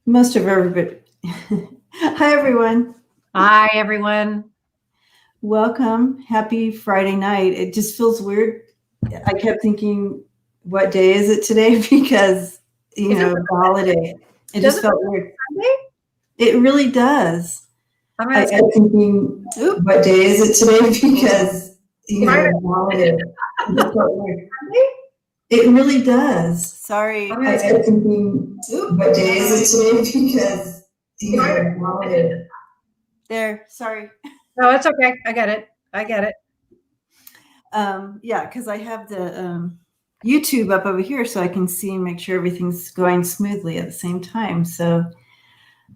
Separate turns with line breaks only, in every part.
Most of everybody. Hi, everyone.
Hi, everyone.
Welcome. Happy Friday night. It just feels weird. I kept thinking, what day is it today? Because, the holiday. It just felt weird.
Sunday?
It really does. I kept thinking, what day is it today? Because, the holiday. It just felt weird. It really does. Sorry. I kept thinking, what day is it today? Because, the holiday. There, sorry.
No, it's okay. I get it.
Yeah, because I have the YouTube up over here so I can see and make sure everything's going smoothly at the same time. So,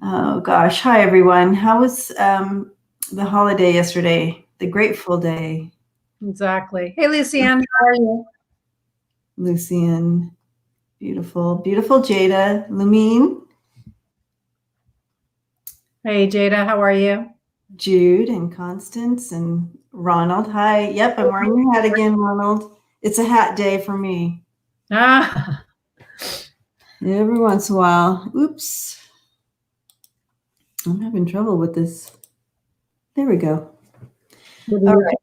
oh gosh. Hi, everyone. How was the holiday yesterday? The Grateful Day.
Exactly. Hey, Lucianne, how are you?
Lucian. Beautiful. Beautiful Jada. Lumine.
Hey, Jada, how are you?
Jude and Constance and Ronald. Hi. Yep, I'm wearing your hat again, Ronald. It's a hat day for me.
Ah.
Every once in a while. Oops. I'm having trouble with this. There we go. All right.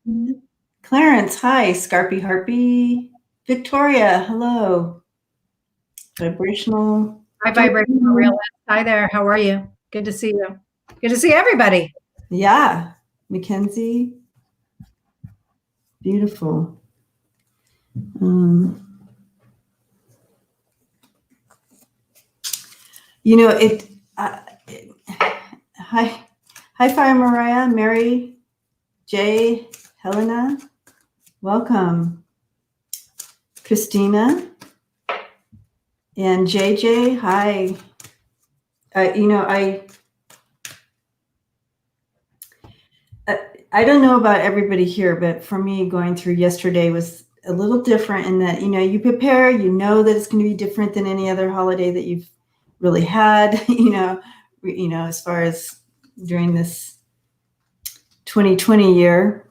Clarence, hi. Scarpy Harpy. Victoria, hello. Vibrational.
Hi, Vibrational Realist. Hi there. How are you? Good to see you. Good to see everybody.
Yeah. Mackenzie. Beautiful. Hi, Fire Mariah, Mary, Jay, Helena. Welcome. Christina and JJ. Hi. I don't know about everybody here, but for me, going through yesterday was a little different in that, you prepare, that it's going to be different than any other holiday that you've really had, as far as during this 2020 year.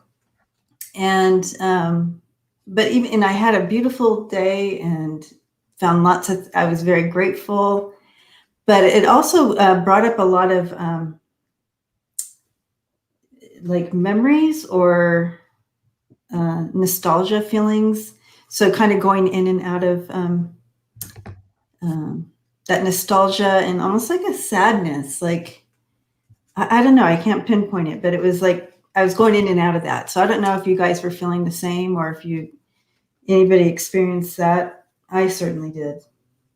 And, and I had a beautiful day and found I was very grateful, but it also brought up a lot of, like memories or nostalgia feelings. So kind of going in and out of that nostalgia and almost like a sadness. Like, I don't know, I can't pinpoint it, but it was like I was going in and out of that. So I don't know if you guys were feeling the same or if anybody experienced that. I certainly did.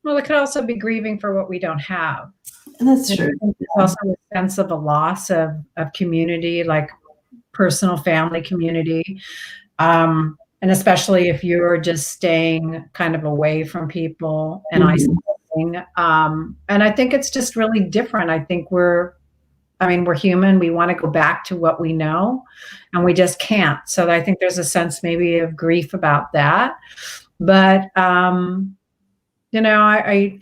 Well, it could also be grieving for what we don't have.
That's true.
It's also a sense of a loss of community, like personal family community. And especially if you're just staying kind of away from people and isolating. And I think it's just really different. I think we're human. We want to go back to what we know and we just can't. So I think there's a sense maybe of grief about that. But,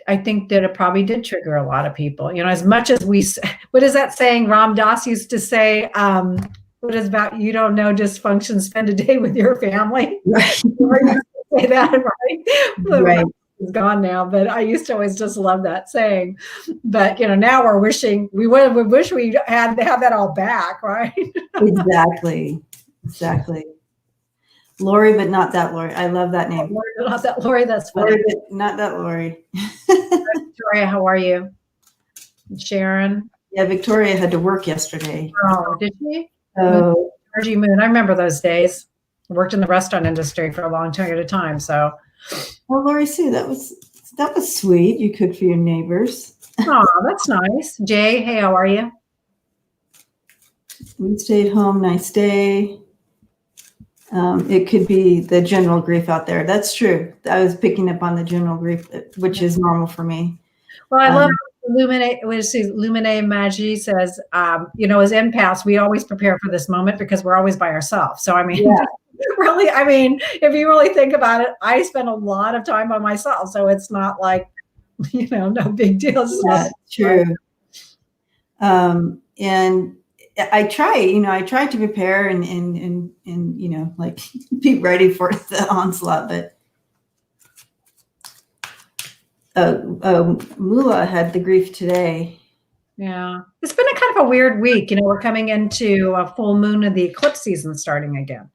I think that it probably did trigger a lot of people, as much as what is that saying Ram Dass used to say, what is about, you don't know dysfunction, spend a day with your family. Right. Say that, right?
Right.
It's gone now, but I used to always just love that saying. But now we're wishing we wish we had to have that all back, right?
Exactly. Lori, but not that Lori. I love that name.
Lori, but not that Lori. That's funny.
Lori, but not that Lori.
Victoria, how are you? Sharon?
Yeah, Victoria had to work yesterday.
Oh, did she?
Oh,
Energy Moon. I remember those days. I worked in the restaurant industry for a long period of time. So,
well, Lori Sue, that was sweet. You cooked for your neighbors.
Oh, that's nice. Jay, hey, how are you?
We stayed home. Nice day. It could be the general grief out there. That's true. I was picking up on the general grief, which is normal for me.
Well, I love Lumine Magi says, as empaths, we always prepare for this moment because we're always by ourselves. So, really, if you really think about it, I spend a lot of time by myself. So it's not like, no big deal.
That's true. And I try to prepare and like be ready for the onslaught, but Mula had the grief today.
Yeah. It's been a kind of a weird week. We're coming into a full moon and the eclipse season starting again.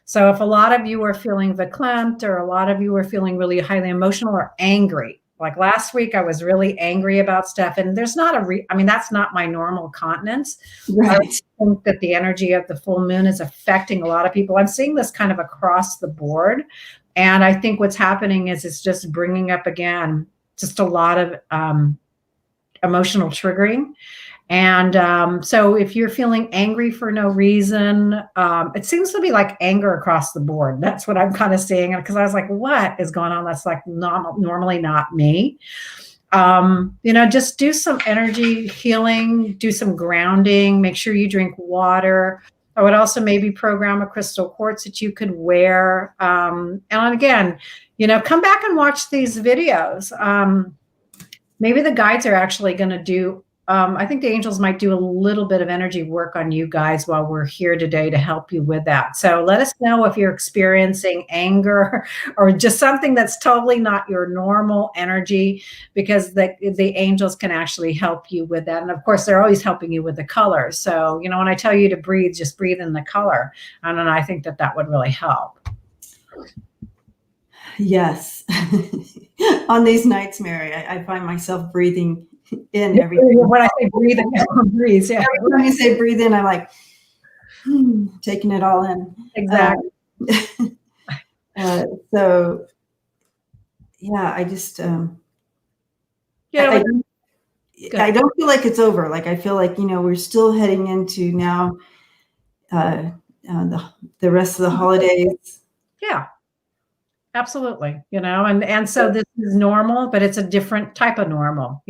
So if a lot of you are feeling verklempt, or a lot of you are feeling really highly emotional or angry, like last week, I was really angry about stuff, and there's not that's not my normal continence.
Right.
I think that the energy of the full moon is affecting a lot of people. I'm seeing this kind of across the board. And I think what's happening is it's just bringing up again, just a lot of emotional triggering. And so if you're feeling angry for no reason, it seems to be like anger across the board. That's what I'm kind of seeing. Because I was like, what is going on? That's like normally not me. Just do some energy healing, do some grounding, make sure you drink water. I would also maybe program a crystal quartz that you could wear. And again, come back and watch these videos. Maybe the guides are actually going to do, I think the angels might do a little bit of energy work on you guys while we're here today to help you with that. So let us know if you're experiencing anger or just something that's totally not your normal energy, because the angels can actually help you with that. And of course, they're always helping you with the color. So, when I tell you to breathe, just breathe in the color. And I think that would really help.
Yes. On these nights, Mary, I find myself breathing in everything.
When I say breathe, breathe. Yeah.
When you say breathe in, I'm like, taking it all in.
Exactly.
So, yeah, I just, I don't feel like it's over. Like, I feel like, we're still heading into now the rest of the holidays.
Yeah. Absolutely. And so this is normal, but it's a different type of normal,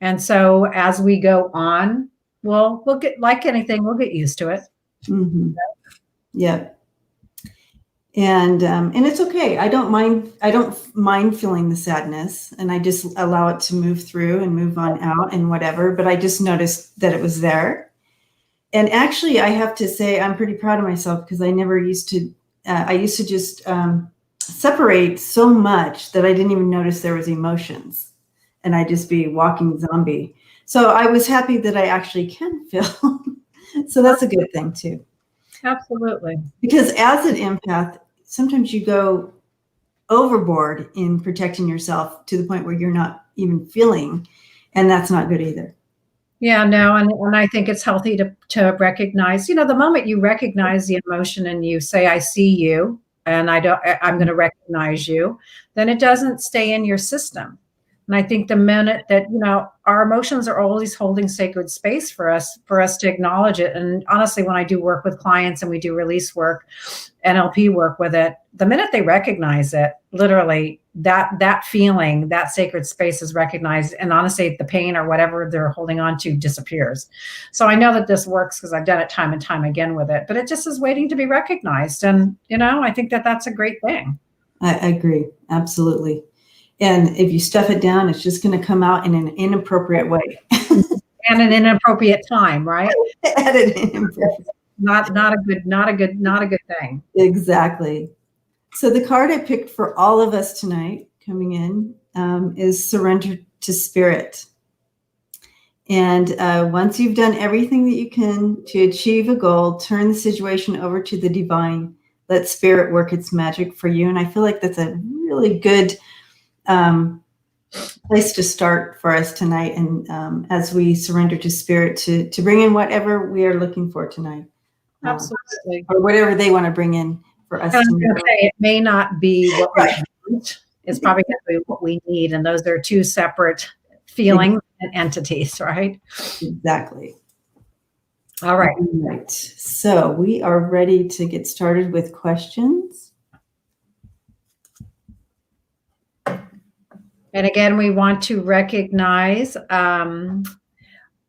And so as we go on, we'll get, like anything, we'll get used to it.
Mm-hmm. Yeah. And it's okay. I don't mind feeling the sadness, and I just allow it to move through and move on out and whatever. But I just noticed that it was there. And actually, I have to say, I'm pretty proud of myself, because I never used to, I used to just, separate so much that I didn't even notice there was emotions, and I'd just be walking zombie. So I was happy that I actually can feel. So that's a good thing too.
Absolutely.
Because as an empath, sometimes you go overboard in protecting yourself to the point where you're not even feeling, and that's not good either.
Yeah, no, and I think it's healthy to recognize, the moment you recognize the emotion and you say, I see you, and I'm going to recognize you, then it doesn't stay in your system. And I think the minute that, our emotions are always holding sacred space for us to acknowledge it. And honestly, when I do work with clients and we do release work, NLP work with it, the minute they recognize it, literally that feeling, that sacred space is recognized. And honestly, the pain or whatever they're holding on to disappears. So I know that this works because I've done it time and time again with it, but it just is waiting to be recognized. And, I think that's a great thing.
I agree. Absolutely. And if you stuff it down, it's just going to come out in an inappropriate way.
And an inappropriate time, right?
At an inappropriate.
Not a good thing.
Exactly. So the card I picked for all of us tonight coming in is Surrender to Spirit. And once you've done everything that you can to achieve a goal, turn the situation over to the divine. Let Spirit work its magic for you. And I feel like that's a really good place to start for us tonight. And as we surrender to Spirit to bring in whatever we are looking for tonight.
Absolutely.
Or whatever they want to bring in for us.
It may not be what we want. It's probably going to be what we need. And those are two separate feelings and entities, right?
Exactly.
All right.
All right. So we are ready to get started with questions.
And again, we want to recognize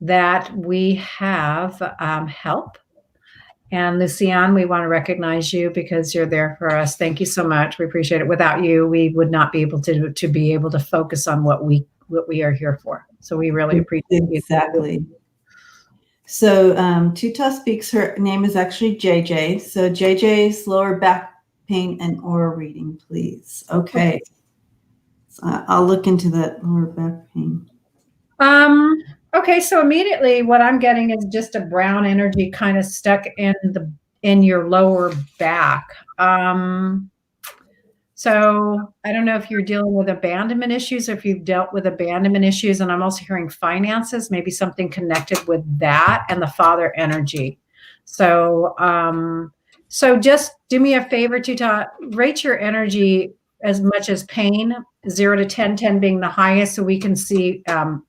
that we have help. And Luciane, we want to recognize you because you're there for us. Thank you so much. We appreciate it. Without you, we would not be able to be able to focus on what we are here for. So we really appreciate it.
Exactly. So Tuta speaks. Her name is actually JJ. So JJ's lower back pain and aura reading, please. Okay. I'll look into that lower back pain.
Okay, so immediately what I'm getting is just a brown energy kind of stuck in your lower back. So I don't know if you're dealing with abandonment issues or if you've dealt with abandonment issues, and I'm also hearing finances, maybe something connected with that and the father energy. So so just do me a favor, Tuta, rate your energy as much as pain, 0 to 10, 10 being the highest, so we can see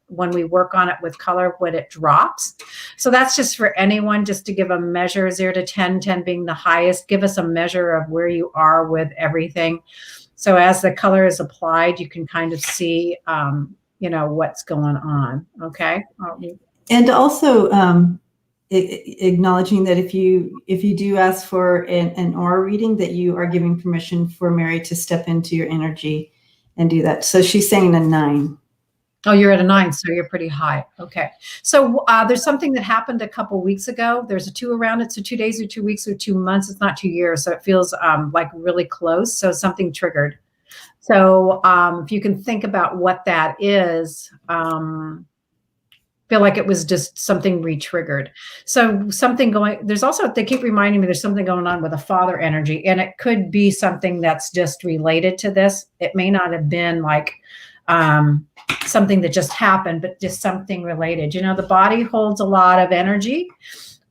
when we work on it with color when it drops. So that's just for anyone, just to give a measure, 0 to 10, 10 being the highest. Give us a measure of where you are with everything. So as the color is applied, you can kind of see, what's going on. Okay.
And also acknowledging that if you do ask for an aura reading, that you are giving permission for Mary to step into your energy and do that. So she's saying a 9.
Oh, you're at a 9, so you're pretty high. Okay. So there's something that happened a couple weeks ago. There's a 2 around it. So 2 days or 2 weeks or 2 months. It's not 2 years. So it feels like really close. So something triggered. So if you can think about what that is, feel like it was just something re-triggered. So something there's also, they keep reminding me there's something going on with a father energy, and it could be something that's just related to this. It may not have been like something that just happened, but just something related. The body holds a lot of energy.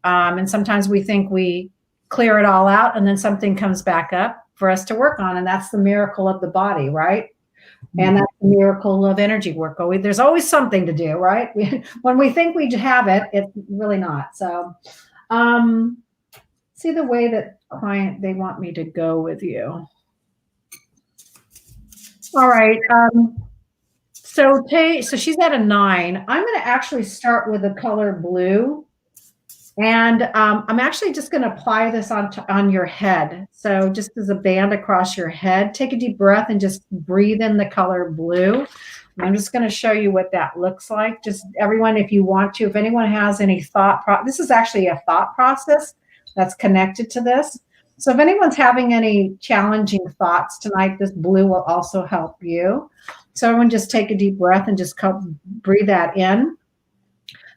And sometimes we think we clear it all out and then something comes back up for us to work on. And that's the miracle of the body, right? And that's the miracle of energy work. There's always something to do, right? When we think we have it, it's really not. So see the way that client, they want me to go with you. All right. So she's at a 9. I'm going to actually start with the color blue. And I'm actually just going to apply this on your head. So just as a band across your head, take a deep breath and just breathe in the color blue. And I'm just going to show you what that looks like. Just everyone, if you want to, if anyone has any this is actually a thought process that's connected to this. So if anyone's having any challenging thoughts tonight, this blue will also help you. So everyone just take a deep breath and just breathe that in.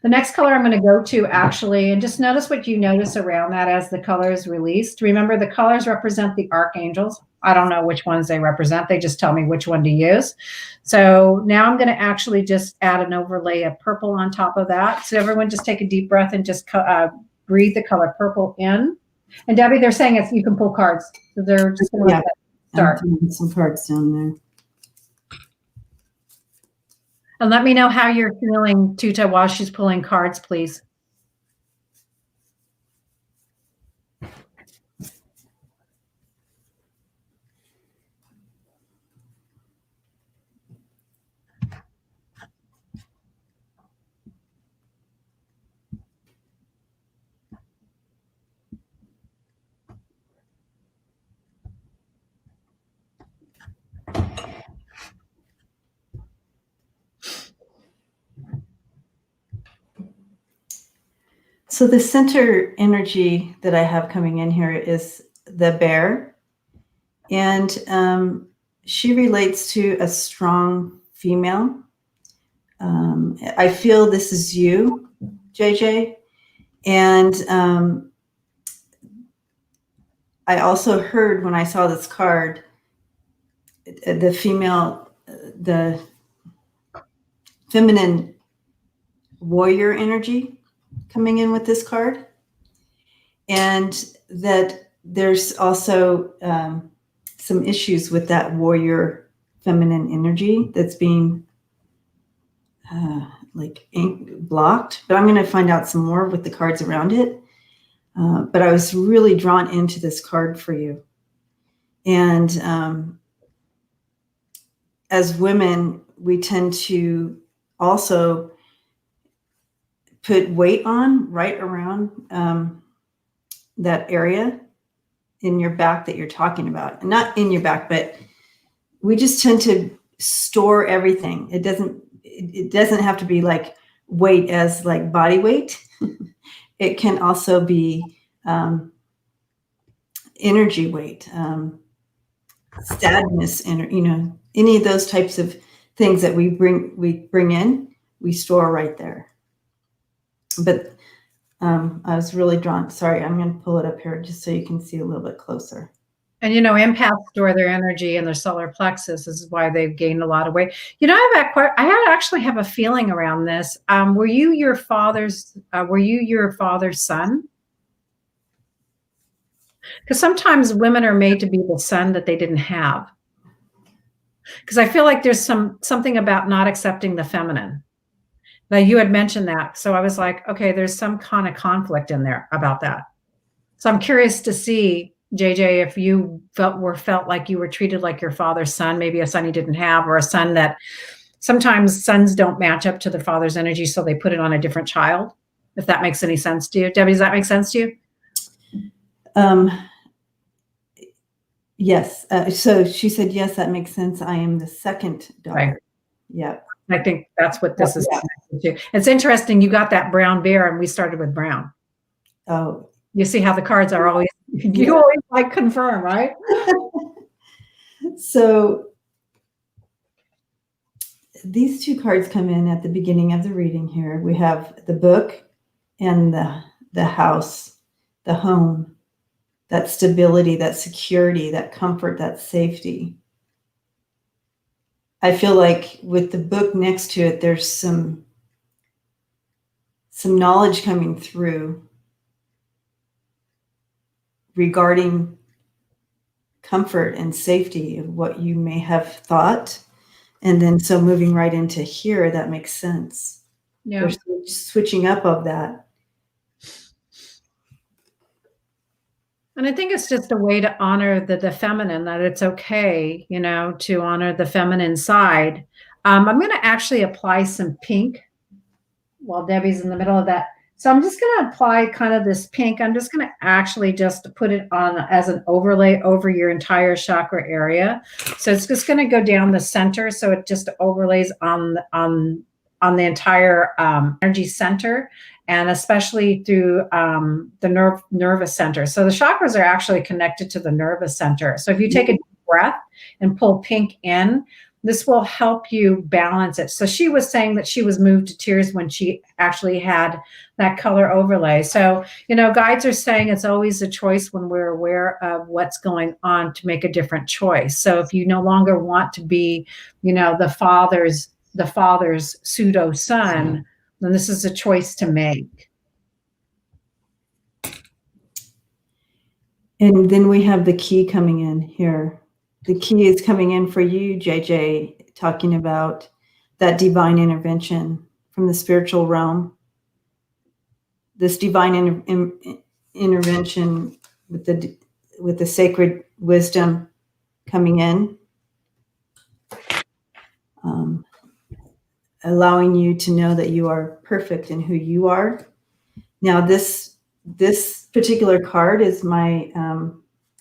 The next color I'm going to go to actually, and just notice what you notice around that as the color is released. Remember, the colors represent the archangels. I don't know which ones they represent. They just tell me which one to use. So now I'm going to actually just add an overlay of purple on top of that. So everyone just take a deep breath and just breathe the color purple in. And Debbie, they're saying you can pull cards. So they're just going to start.
I'm putting some cards down there.
And let me know how you're feeling, Tuta, while she's pulling cards, please.
So the center energy that I have coming in here is the bear. And she relates to a strong female. I feel this is you, JJ. And I also heard when I saw this card, the feminine warrior energy coming in with this card. And that there's also some issues with that warrior feminine energy that's being blocked. But I'm going to find out some more with the cards around it. But I was really drawn into this card for you. And as women, we tend to also put weight on right around that area in your back that you're talking about. Not in your back, but we just tend to store everything. It doesn't have to be like weight as like body weight. It can also be energy weight. sadness and, you know, any of those types of things that we bring in, we store right there. But I was really drawn. Sorry, I'm going to pull it up here just so you can see a little bit closer.
And, you know, empaths store their energy in their solar plexus. This is why they've gained a lot of weight. You know, I actually have a feeling around this. Were you your father's son? Because sometimes women are made to be the son that they didn't have. Because I feel like there's something about not accepting the feminine. Now, you had mentioned that. So I was like, okay, there's some kind of conflict in there about that. So I'm curious to see, JJ, if you felt like you were treated like your father's son, maybe a son you didn't have, or a son that sometimes sons don't match up to their father's energy, so they put it on a different child. If that makes any sense to you. Debbie, does that make sense to you?
Yes. So she said, yes, that makes sense. I am the second daughter. Right. Yeah.
I think that's what this is. Yeah. It's interesting. You got that brown bear and we started with brown.
Oh,
you see how the cards are always, you always like confirm, right?
So these two cards come in at the beginning of the reading here. We have the book and the house, the home, that stability, that security, that comfort, that safety. I feel like with the book next to it, there's some knowledge coming through regarding comfort and safety of what you may have thought. And then so moving right into here, that makes sense. Yeah. There's switching up of that.
And I think it's just a way to honor the feminine, that it's okay, you know, to honor the feminine side. I'm going to actually apply some pink while Debbie's in the middle of that. So I'm just going to apply kind of this pink. I'm just going to actually just put it on as an overlay over your entire chakra area. So it's just going to go down the center. So it just overlays on the entire energy center, and especially through the nervous center. So the chakras are actually connected to the nervous center. So if you take a deep breath and pull pink in, this will help you balance it. So she was saying that she was moved to tears when she actually had that color overlay. So, you know, guides are saying it's always a choice when we're aware of what's going on to make a different choice. So if you no longer want to be, you know, the father's pseudo son, then this is a choice to make.
And then we have the key coming in here. The key is coming in for you, JJ, talking about that divine intervention from the spiritual realm. This divine intervention with the sacred wisdom coming in, allowing you to know that you are perfect in who you are. Now, this particular card is my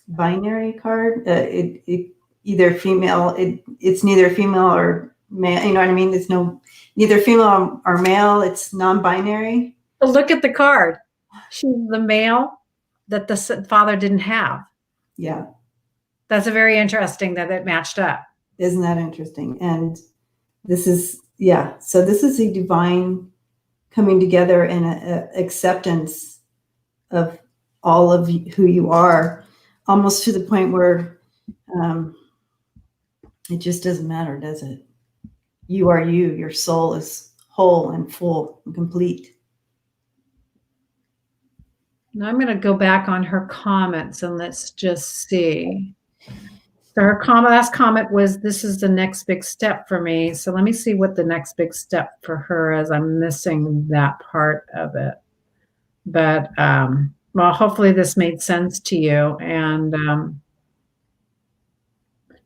binary card. It either female. It's neither female or male. You know what I mean? There's neither female or male. It's non-binary.
But look at the card. She's the male that the father didn't have.
Yeah,
that's a very interesting that it matched up.
Isn't that interesting? And this is So this is a divine coming together and a acceptance of all of who you are, almost to the point where it just doesn't matter, does it? You are you. Your soul is whole and full and complete.
Now I'm going to go back on her comments and let's just see. So her last comment was, this is the next big step for me. So let me see what the next big step for her is. I'm missing that part of it. But, well, hopefully this made sense to you. And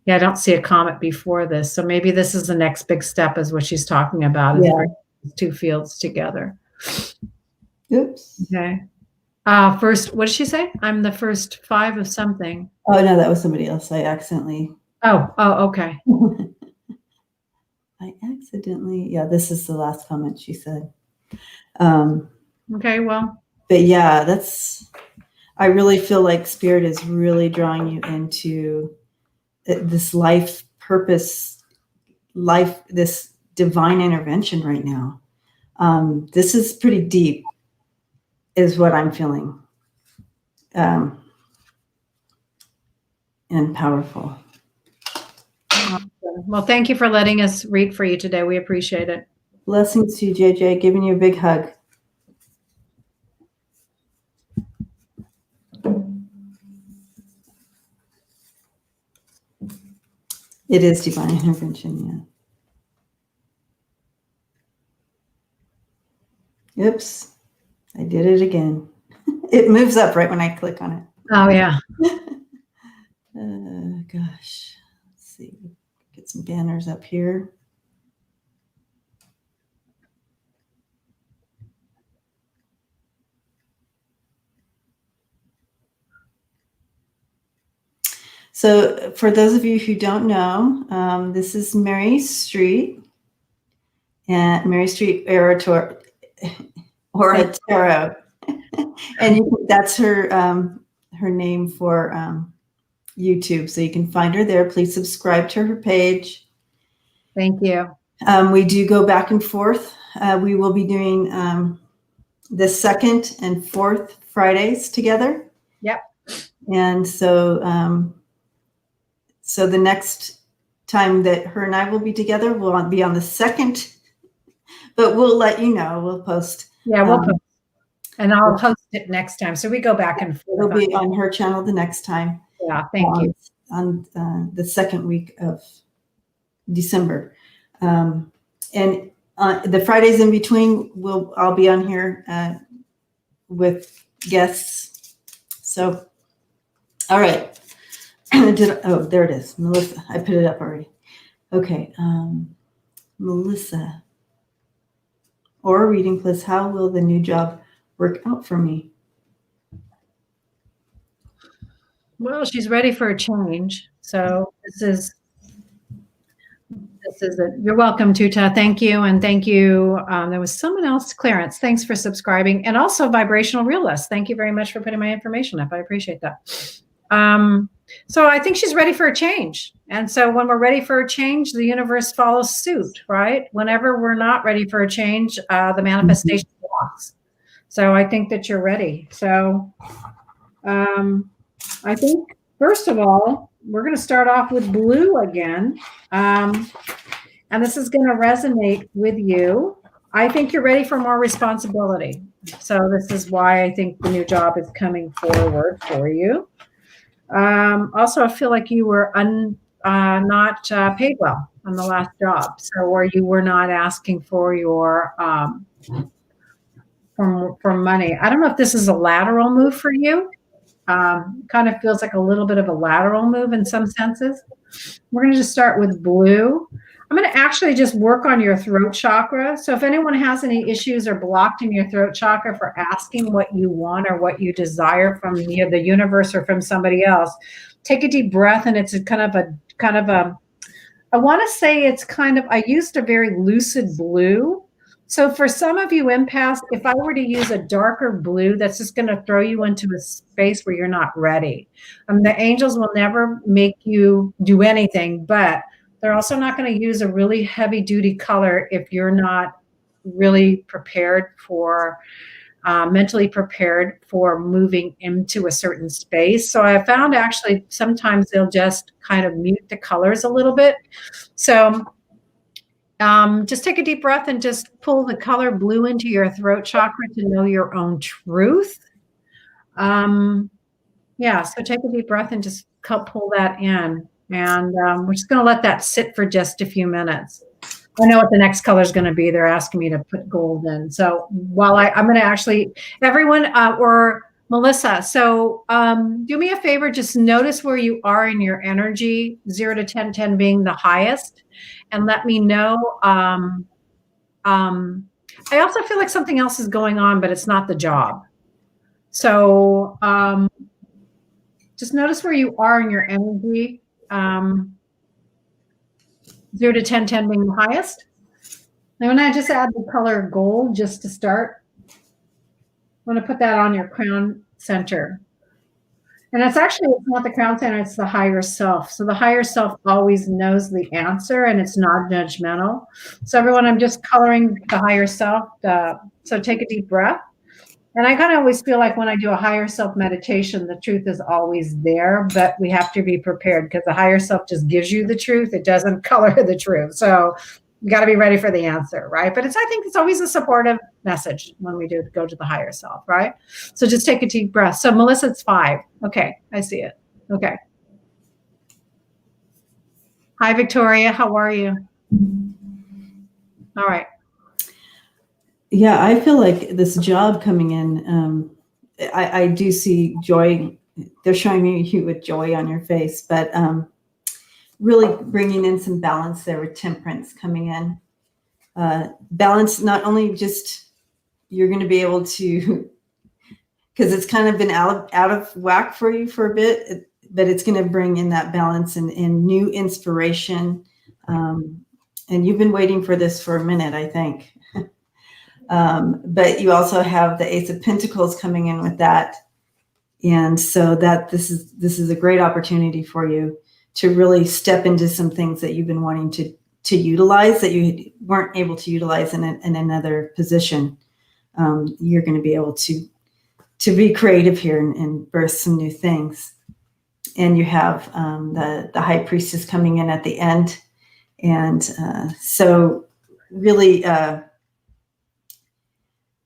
yeah, I don't see a comment before this. So maybe this is the next big step is what she's talking about, is bringing these two fields together.
Oops.
Okay. First, what did she say? I'm the first 5 of something.
Oh, no, that was somebody else. I accidentally.
Oh, okay.
I accidentally. Yeah, this is the last comment she said.
Okay, well.
But yeah, I really feel like Spirit is really drawing you into this life purpose, this divine intervention right now. This is pretty deep, is what I'm feeling, and powerful.
Well, thank you for letting us read for you today. We appreciate it.
Blessings to you, JJ. Giving you a big hug. It is divine intervention, yeah. Oops, I did it again. It moves up right when I click on it.
Oh, yeah.
Gosh, let's see. Get some banners up here. So for those of you who don't know, this is Mary Street, and Mary Street AuraTarot, and that's her name for YouTube. So you can find her there. Please subscribe to her page.
Thank you.
We do go back and forth. We will be doing the second and fourth Fridays together.
Yep.
And so, so the next time that her and I will be together will be on the second, but we'll let you know. We'll post.
Yeah, we'll post. And I'll host it next time. So we go back and forth.
It'll be on her channel the next time.
Yeah, thank you.
On the second week of December. And the Fridays in between, I'll be on here with guests. So, all right. There it is. Melissa, I put it up already. Okay. Melissa. Or reading, please. How will the new job work out for me?
Well, she's ready for a change. So this is it. You're welcome, Tuta. Thank you. And thank you. There was someone else, Clarence. Thanks for subscribing. And also Vibrational Realist. Thank you very much for putting my information up. I appreciate that. So I think she's ready for a change. And so when we're ready for a change, the universe follows suit, right? Whenever we're not ready for a change, the manifestation blocks. So I think that you're ready. So I think, first of all, we're going to start off with blue again. And this is going to resonate with you. I think you're ready for more responsibility. So this is why I think the new job is coming forward for you. Also, I feel like you were not paid well on the last job. So, or you were not asking for your for money. I don't know if this is a lateral move for you. Kind of feels like a little bit of a lateral move in some senses. We're going to just start with blue. I'm going to actually just work on your throat chakra. So if anyone has any issues or blocked in your throat chakra for asking what you want or what you desire from the universe or from somebody else, take a deep breath. And it's a kind of a, I want to say it's kind of, I used a very lucid blue. So for some of you empaths, if I were to use a darker blue, that's just going to throw you into a space where you're not ready. The angels will never make you do anything, but they're also not going to use a really heavy duty color if you're not really prepared for, mentally prepared for moving into a certain space. So I found actually sometimes they'll just kind of mute the colors a little bit. So just take a deep breath and just pull the color blue into your throat chakra to know your own truth. Yeah, so take a deep breath and just pull that in. And we're just going to let that sit for just a few minutes. I know what the next color is going to be. They're asking me to put gold in. So while I'm going to actually, everyone or Melissa, so do me a favor, just notice where you are in your energy, 0 to 10, 10 being the highest, and let me know. I also feel like something else is going on, but it's not the job. So just notice where you are in your energy. 0 to 10, 10 being the highest. And when I just add the color gold just to start, I'm going to put that on your crown center. And it's not the crown center, it's the higher self. So the higher self always knows the answer and it's not judgmental. So everyone, I'm just coloring the higher self. So take a deep breath. And I kind of always feel like when I do a higher self meditation, the truth is always there, but we have to be prepared because the higher self just gives you the truth. It doesn't color the truth. So you got to be ready for the answer, right? But I think it's always a supportive message when we do go to the higher self, right? So just take a deep breath. So Melissa, it's 5. Okay, I see it. Okay. Hi, Victoria. How are you? All right.
Yeah, I feel like this job coming in, I do see joy. They're showing me you with joy on your face, but really bringing in some balance there with temperance coming in. Balance, not only just you're going to be able to, because it's kind of been out of whack for you for a bit, but it's going to bring in that balance and new inspiration. And you've been waiting for this for a minute, I think. But you also have the Ace of Pentacles coming in with that. And so that this is a great opportunity for you to really step into some things that you've been wanting to utilize that you weren't able to utilize in another position. You're going to be able to be creative here and birth some new things. And you have the High Priestess coming in at the end. And so really,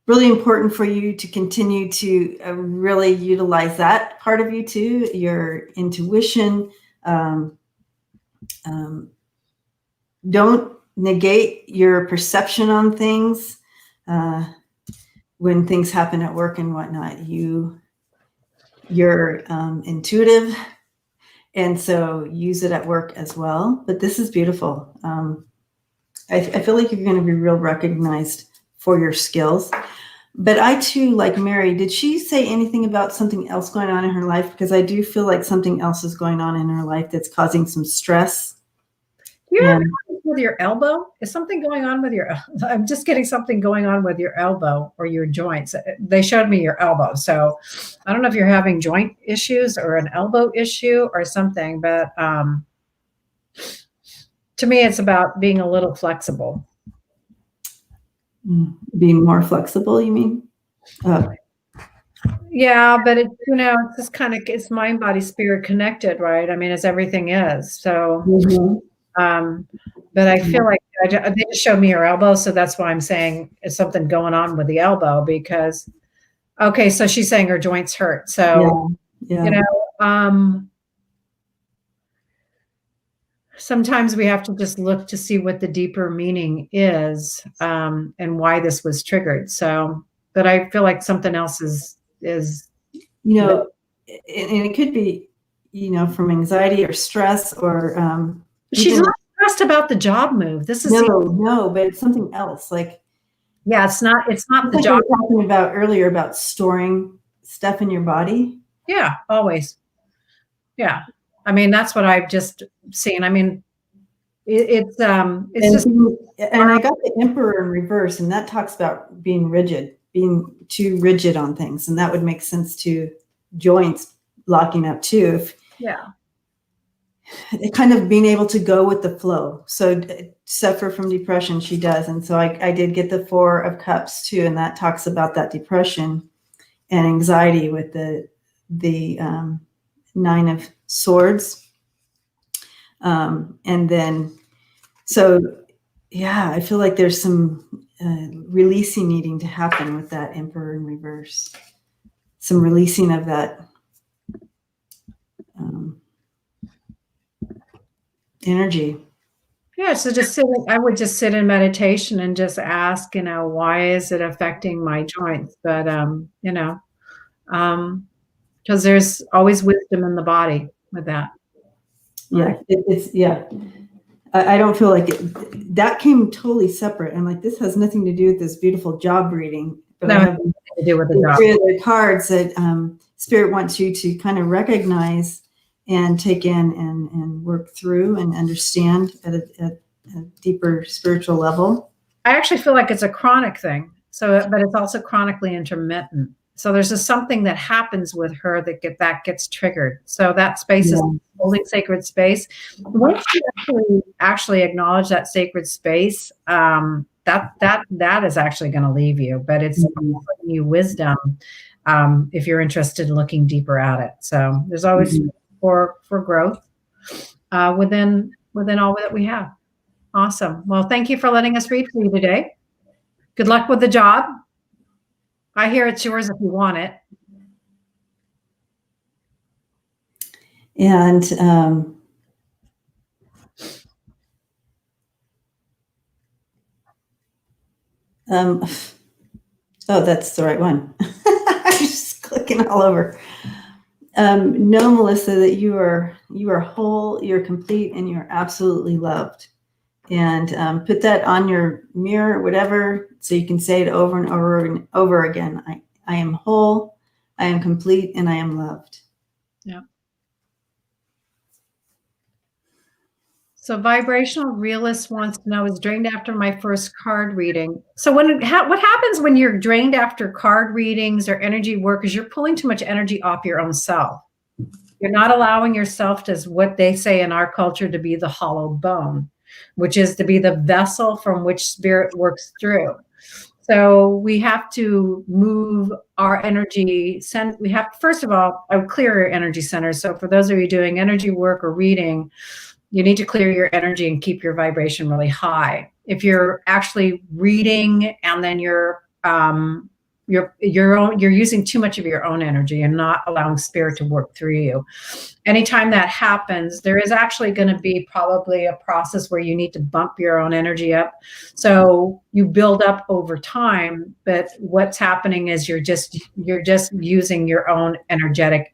really important for you to continue to really utilize that part of you too, your intuition. Don't negate your perception on things when things happen at work and whatnot. You're intuitive, and so use it at work as well. But this is beautiful. I feel like you're going to be real recognized for your skills. But I too, like Mary, did she say anything about something else going on in her life? Because I do feel like something else is going on in her life that's causing some stress.
Yeah, with your elbow? Is something going on with your, I'm just getting something going on with your elbow or your joints. They showed me your elbow. So I don't know if you're having joint issues or an elbow issue or something, but to me, it's about being a little flexible.
Being more flexible, you mean?
Yeah, but it's just kind of, it's mind, body, spirit connected, right? I mean, as everything is. So, but I feel like they just showed me your elbow. So that's why I'm saying it's something going on with the elbow because, okay. So she's saying her joints hurt. So, sometimes we have to just look to see what the deeper meaning is, and why this was triggered. So, but I feel like something else is,
and it could be, from anxiety or stress or,
she's not stressed about the job move. This is
no, but it's something else. Like,
yeah, it's not the
like
job.
we were talking about earlier about storing stuff in your body.
Yeah, always. Yeah. I mean, that's what I've just seen. I mean, it's just,
and I got the Emperor in reverse, and that talks about being rigid, being too rigid on things. And that would make sense to joints locking up too. Kind of being able to go with the flow. So suffer from depression, she does. And so I did get the 4 of Cups too. And that talks about that depression and anxiety with the 9 of Swords. And then, so yeah, I feel like there's some releasing needing to happen with that Emperor in reverse. Some releasing of that energy.
Yeah. So I would just sit in meditation and just ask, why is it affecting my joints? But, because there's always wisdom in the body with that.
Yeah. I don't feel like that came totally separate. And like, this has nothing to do with this beautiful job reading. But I have
to do with the job.
3 other cards that Spirit wants you to kind of recognize and take in and work through and understand at a deeper spiritual level.
I actually feel like it's a chronic thing. So, but it's also chronically intermittent. So there's just something that happens with her that gets triggered. So that space is holding sacred space. Once you actually acknowledge that sacred space, that is actually going to leave you, but it's giving you wisdom if you're interested in looking deeper at it. So there's always for growth within all that we have. Awesome. Well, thank you for letting us read for you today. Good luck with the job. I hear it's yours if you want it.
And oh, that's the right one. I'm just clicking all over. Know, Melissa, that you are whole, you're complete, and you're absolutely loved. And put that on your mirror, whatever, so you can say it over and over and over again. I am whole, I am complete, and I am loved.
Yeah. So Vibrational Realist wants to know, is drained after my first card reading. So what happens when you're drained after card readings or energy work is you're pulling too much energy off your own self. You're not allowing yourself to, what they say in our culture, to be the hollow bone, which is to be the vessel from which spirit works through. So we have to move our energy. We have, first of all, I would clear your energy centers. So for those of you doing energy work or reading, you need to clear your energy and keep your vibration really high. If you're actually reading and then you're using too much of your own energy and not allowing spirit to work through you. Anytime that happens, there is actually going to be probably a process where you need to bump your own energy up. So you build up over time, but what's happening is you're just using your own energetic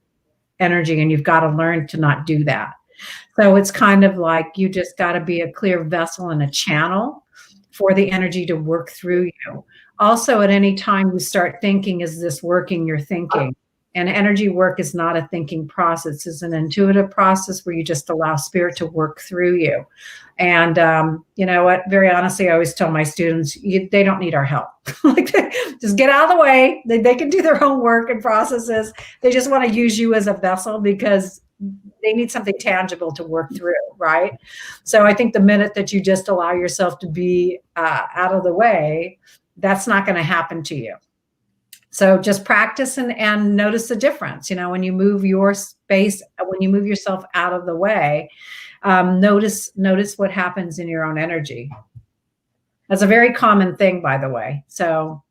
energy, and you've got to learn to not do that. So it's kind of like you just got to be a clear vessel and a channel for the energy to work through you. Also, at any time you start thinking, is this working? You're thinking. And energy work is not a thinking process. It's an intuitive process where you just allow spirit to work through you. And you know what? Very honestly, I always tell my students, they don't need our help. Like, just get out of the way. They can do their own work and processes. They just want to use you as a vessel because they need something tangible to work through, right? So I think the minute that you just allow yourself to be out of the way, that's not going to happen to you. So just practice and notice the difference. You know, when you move your space, when you move yourself out of the way, notice what happens in your own energy. That's a very common thing, by the way. So,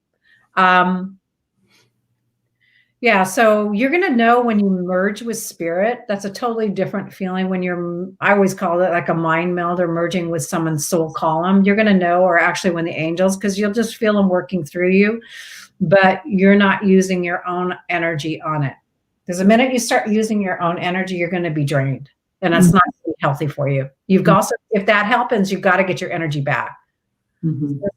yeah, so you're going to know when you merge with spirit. That's a totally different feeling when I always call it like a mind meld or merging with someone's soul column. You're going to know, or actually when the angels, because you'll just feel them working through you, but you're not using your own energy on it. Because the minute you start using your own energy, you're going to be drained. And that's not really healthy for you. You've also, if that happens, you've got to get your energy back.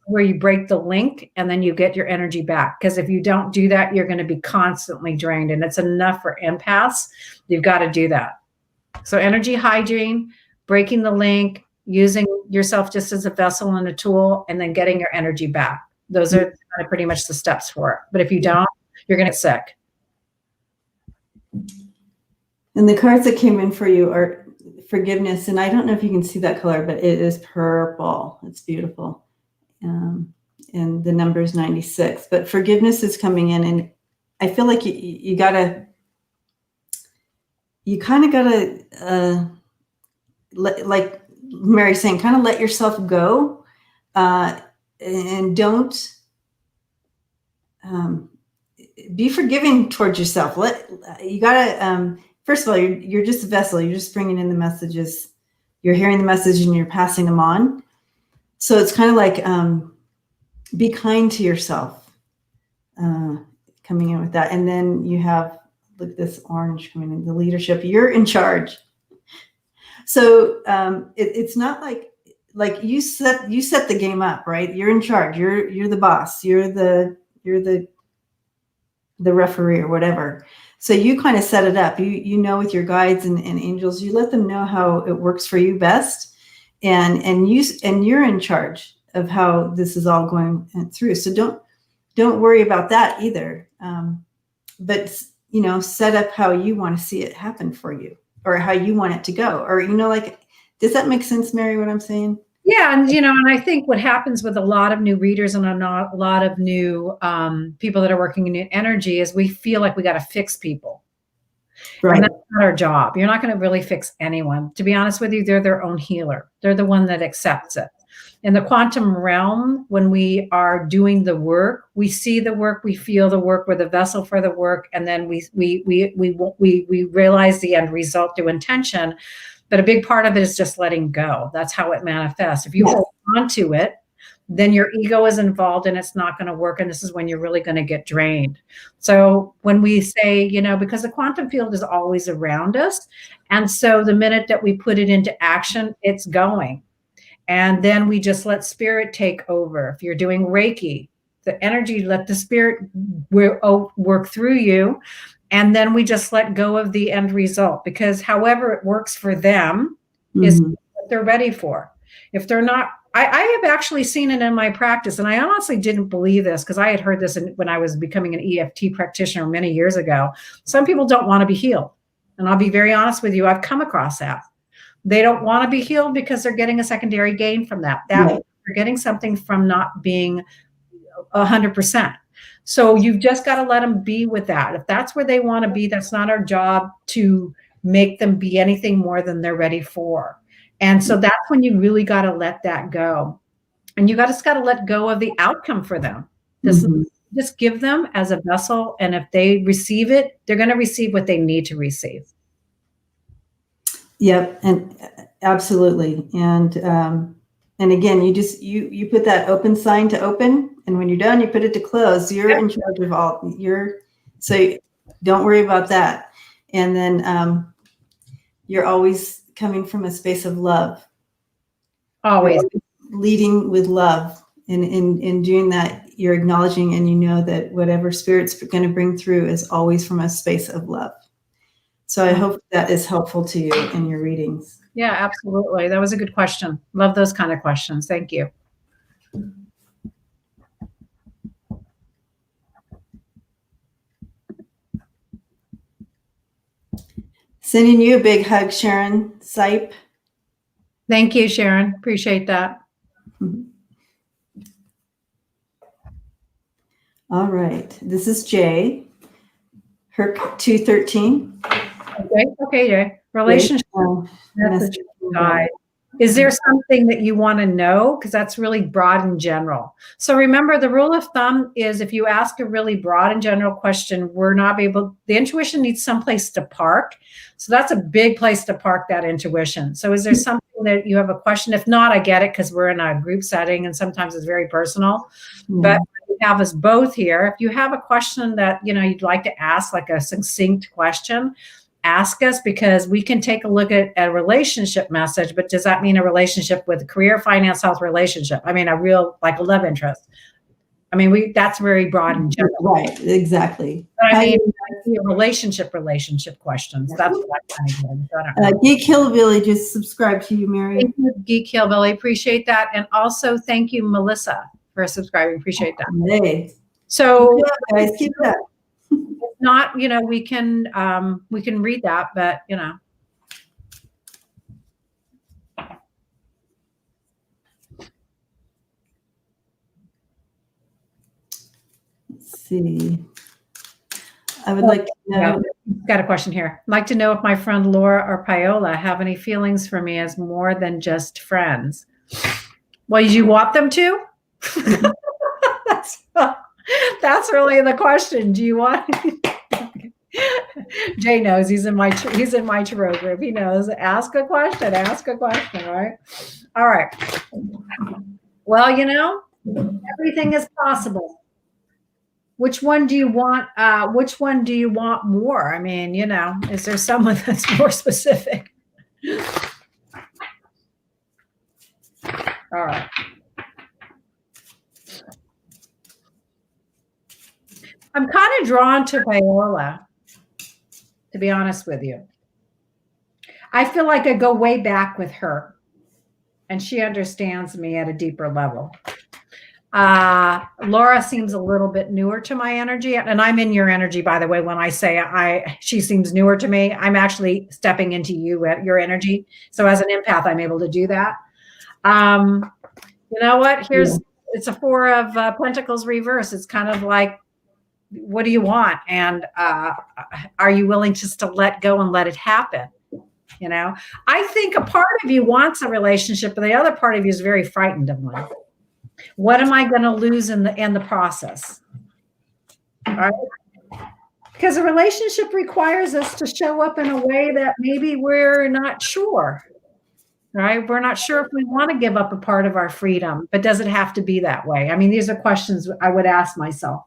Where you break the link and then you get your energy back. Because if you don't do that, you're going to be constantly drained, and it's enough for empaths. You've got to do that. So energy hygiene, breaking the link, using yourself just as a vessel and a tool, and then getting your energy back. Those are kind of pretty much the steps for it. But if you don't, you're going to get sick.
And the cards that came in for you are forgiveness. And I don't know if you can see that color, but it is purple. It's beautiful. And the number is 96. But forgiveness is coming in. And I feel like you kind of got to, like Mary's saying, kind of let yourself go. And don't be forgiving towards yourself. You gotta, first of all, you're just a vessel. You're just bringing in the messages. You're hearing the message and you're passing them on. So it's kind of like, be kind to yourself, coming in with that. And then you have, look at this orange coming in, the leadership. You're in charge. So it's not like you set the game up, right? You're in charge. You're the boss. You're the referee or whatever. So you kind of set it up. You know, with your guides and angels, you let them know how it works for you best, and you're in charge of how this is all going through. So don't worry about that either. but you know, set up how you want to see it happen for you, or how you want it to go, or, you know, like, does that make sense, Mary, what I'm saying?
Yeah. And, you know, and I think what happens with a lot of new readers and a lot of new people that are working in new energy is we feel like we got to fix people.
Right.
And that's not our job. You're not going to really fix anyone. To be honest with you, they're their own healer. They're the one that accepts it. In the quantum realm, when we are doing the work, we see the work, we feel the work, we're the vessel for the work, and then we realize the end result through intention. But a big part of it is just letting go. That's how it manifests. If you hold on to it, then your ego is involved and it's not going to work. And this is when you're really going to get drained. So when we say, you know, because the quantum field is always around us. And so the minute that we put it into action, it's going. And then we just let spirit take over. If you're doing Reiki, the energy, let the spirit work through you. And then we just let go of the end result, because however it works for them is what they're ready for. If they're not, I have actually seen it in my practice, and I honestly didn't believe this because I had heard this when I was becoming an EFT practitioner many years ago. Some people don't want to be healed. And I'll be very honest with you, I've come across that. They don't want to be healed because they're getting a secondary gain from that. They're getting something from not being 100%. So you've just got to let them be with that. If that's where they want to be, that's not our job to make them be anything more than they're ready for. And so that's when you really got to let that go. And you just got to let go of the outcome for them. Just give them as a vessel. And if they receive it, they're going to receive what they need to receive.
Yep. And absolutely. And again, you put that open sign to open, and when you're done, you put it to close. You're in charge of all. So don't worry about that. And then you're always coming from a space of love.
Always
leading with love. And in doing that, you're acknowledging, and you know that whatever spirit's going to bring through is always from a space of love. So I hope that is helpful to you in your readings.
Yeah, absolutely. That was a good question. Love those kind of questions. Thank you.
Sending you a big hug, Sharon Sipe.
Thank you, Sharon. Appreciate that.
All right. This is Jay. Herc 213.
Okay, Jay. Relationship. Is there something that you want to know? Because that's really broad and general. So remember, the rule of thumb is if you ask a really broad and general question, the intuition needs someplace to park. So that's a big place to park that intuition. So is there something that you have a question? If not, I get it, because we're in a group setting and sometimes it's very personal. But we have us both here. If you have a question that you'd like to ask, like a succinct question, ask us, because we can take a look at a relationship message. But does that mean a relationship with career, finance, health, relationship? I mean, a real, like a love interest. I mean, that's very broad and general.
Right, exactly.
But I mean, relationship questions. That's what I'm kind of
Geek Hillbilly just subscribed to you, Mary.
Thank you, Geek Hillbilly. Appreciate that. And also thank you, Melissa, for subscribing. Appreciate that.
Hey.
So
guys, keep that.
If not, we can read that, but
Let's see. I would like to know.
Got a question here. I'd like to know if my friend Laura or Paola have any feelings for me as more than just friends. Well, you want them to? That's really the question. Do you want? Jay knows he's in my tarot group. He knows. Ask a question. Right? All right. Well, everything is possible. Which one do you want? Which one do you want more? I mean, is there someone that's more specific? All right. I'm kind of drawn to Viola, to be honest with you. I feel like I go way back with her, and she understands me at a deeper level. Laura seems a little bit newer to my energy, and I'm in your energy, by the way. When I say she seems newer to me, I'm actually stepping into your energy. So as an empath, I'm able to do that. You know what? It's a Four of Pentacles reverse. It's kind of like, what do you want? And are you willing just to let go and let it happen? You know, I think a part of you wants a relationship, but the other part of you is very frightened of one. What am I going to lose in the process? All right. Because a relationship requires us to show up in a way that maybe we're not sure. Right? We're not sure if we want to give up a part of our freedom, but does it have to be that way? I mean, these are questions I would ask myself.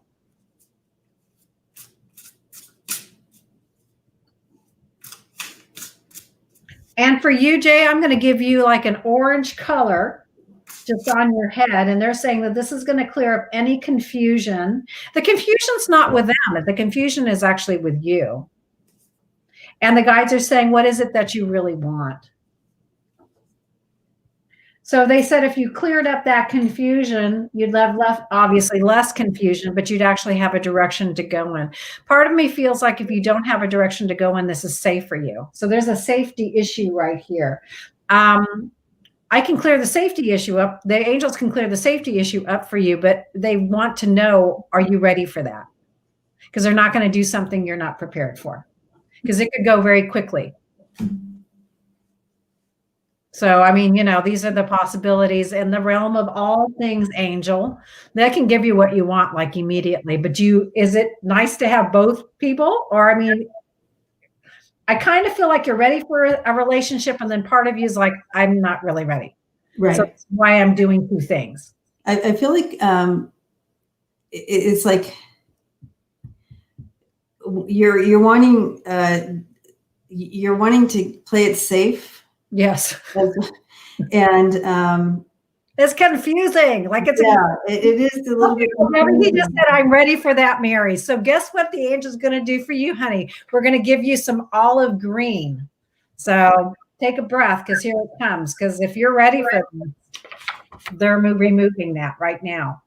And for you, Jay, I'm going to give you like an orange color just on your head. And they're saying that this is going to clear up any confusion. The confusion's not with them. The confusion is actually with you. And the guides are saying, what is it that you really want? So they said if you cleared up that confusion, you'd have left obviously less confusion, but you'd actually have a direction to go in. Part of me feels like if you don't have a direction to go in, this is safe for you. So there's a safety issue right here. I can clear the safety issue up. The angels can clear the safety issue up for you, but they want to know, are you ready for that? Because they're not going to do something you're not prepared for, because it could go very quickly. So, I mean, you know, these are the possibilities in the realm of all things angel that can give you what you want, like immediately. But is it nice to have both people? Or, I mean, I kind of feel like you're ready for a relationship. And then part of you is like, I'm not really ready.
Right.
So that's why I'm doing two things.
I feel like it's like you're wanting to play it safe.
Yes.
And
it's confusing. Like it
is a little bit.
He just said, I'm ready for that, Mary. So guess what the angel's going to do for you, honey? We're going to give you some olive green. So take a breath, because here it comes. Because if you're ready for them, they're removing that right now.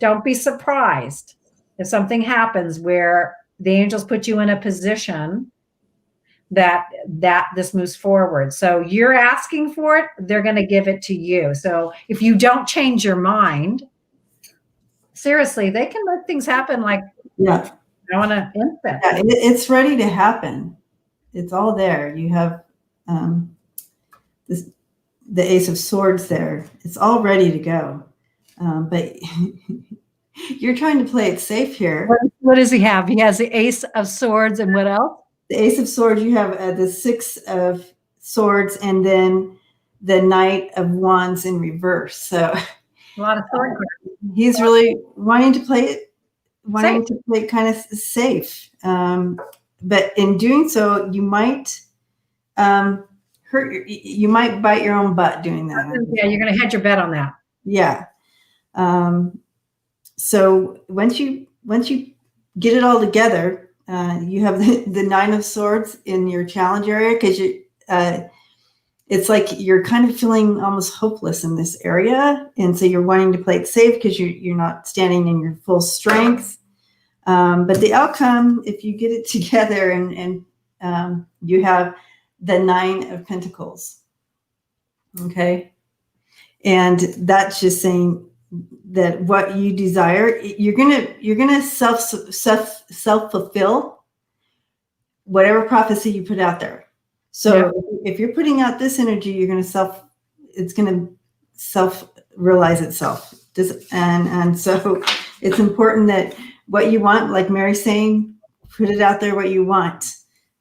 Don't be surprised if something happens where the angels put you in a position that this moves forward. So you're asking for it, they're going to give it to you. So if you don't change your mind, seriously, they can let things happen like I want to infant.
Yeah, it's ready to happen. It's all there. You have the Ace of Swords there. It's all ready to go. But you're trying to play it safe here.
What does he have? He has the Ace of Swords, and what else?
The Ace of Swords, you have the Six of Swords, and then the Knight of Wands in reverse. So
a lot of sword.
He's really wanting to play it kind of safe. But in doing so, you might you might bite your own butt doing that.
Yeah, you're going to hedge your bet on that.
Yeah. So once you get it all together, you have the Nine of Swords in your challenge area, because it's like you're kind of feeling almost hopeless in this area, and so you're wanting to play it safe because you're not standing in your full strength. But the outcome, if you get it together and you have the Nine of Pentacles, okay, and that's just saying that what you desire, you're gonna self-fulfill whatever prophecy you put out there. So if you're putting out this energy, it's gonna self-realize itself. And so it's important that what you want, like Mary's saying, put it out there what you want.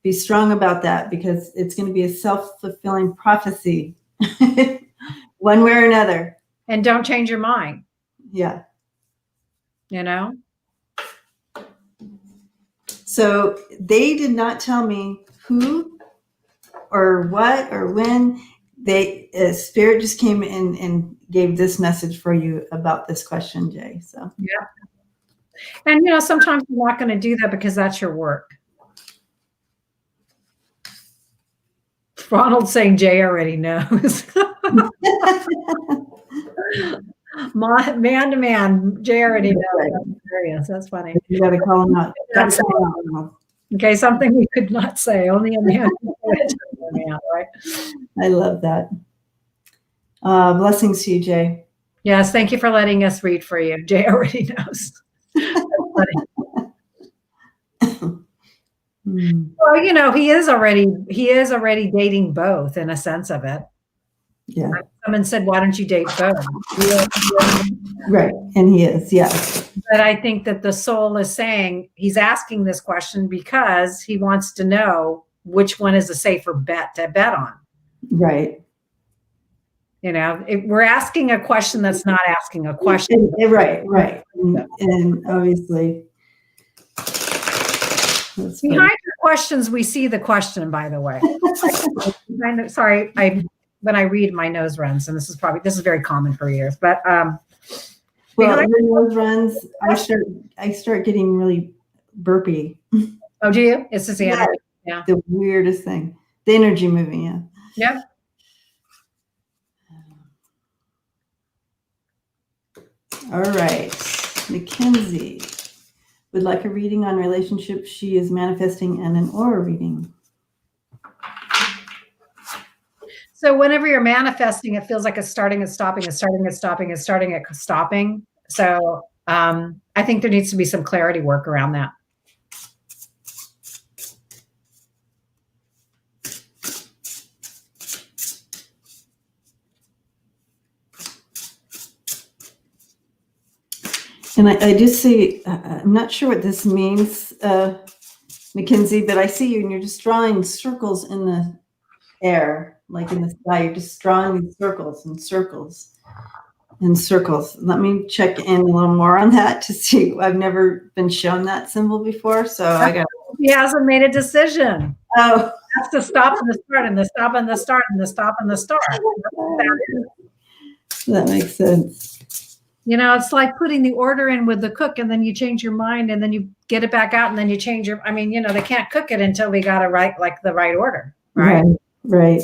Be strong about that, because it's going to be a self-fulfilling prophecy one way or another.
And don't change your mind.
Yeah.
You know?
So they did not tell me who or what or when. Spirit just came in and gave this message for you about this question, Jay. So
yeah. And you know, sometimes you're not going to do that because that's your work. Ronald's saying Jay already knows. Man to man, Jay already knows.
Right.
That's hilarious. That's funny.
You got to call him out.
That's okay, something we could not say. Only a man can do it. Man, right?
I love that. Blessings to you, Jay.
Yes, thank you for letting us read for you. Jay already knows. Well, you know, he is already dating both in a sense of it.
Yeah.
Someone said, "Why don't you date both?"
Right, and he is, yes.
But I think that the soul is saying he's asking this question because he wants to know which one is a safer bet to bet on.
Right.
You know, we're asking a question that's not asking a question.
Right. And obviously,
behind your questions, we see the question, by the way. Sorry, when I read, my nose runs, and this is very common for years. But
well, when nose runs, I start getting really burpy.
Oh, do you? It's just the energy. Yeah.
The weirdest thing. The energy moving, yeah.
Yep.
All right. Mackenzie would like a reading on relationships she is manifesting and an aura reading.
So whenever you're manifesting, it feels like it's starting and stopping, it's starting and stopping, it's starting and stopping. So I think there needs to be some clarity work around that.
And I just see, I'm not sure what this means, Mackenzie, but I see you and you're just drawing circles in the air, like in the sky. You're just drawing these circles and circles and circles. Let me check in a little more on that to see. I've never been shown that symbol before, so I got.
He hasn't made a decision.
Oh,
that's the stop and the start, and the stop and the start, and the stop and the start.
That makes sense.
You know, it's like putting the order in with the cook, and then you change your mind, and then you get it back out, and then you change your. I mean, you know, they can't cook it until we got it right, like the right order, right?
Right.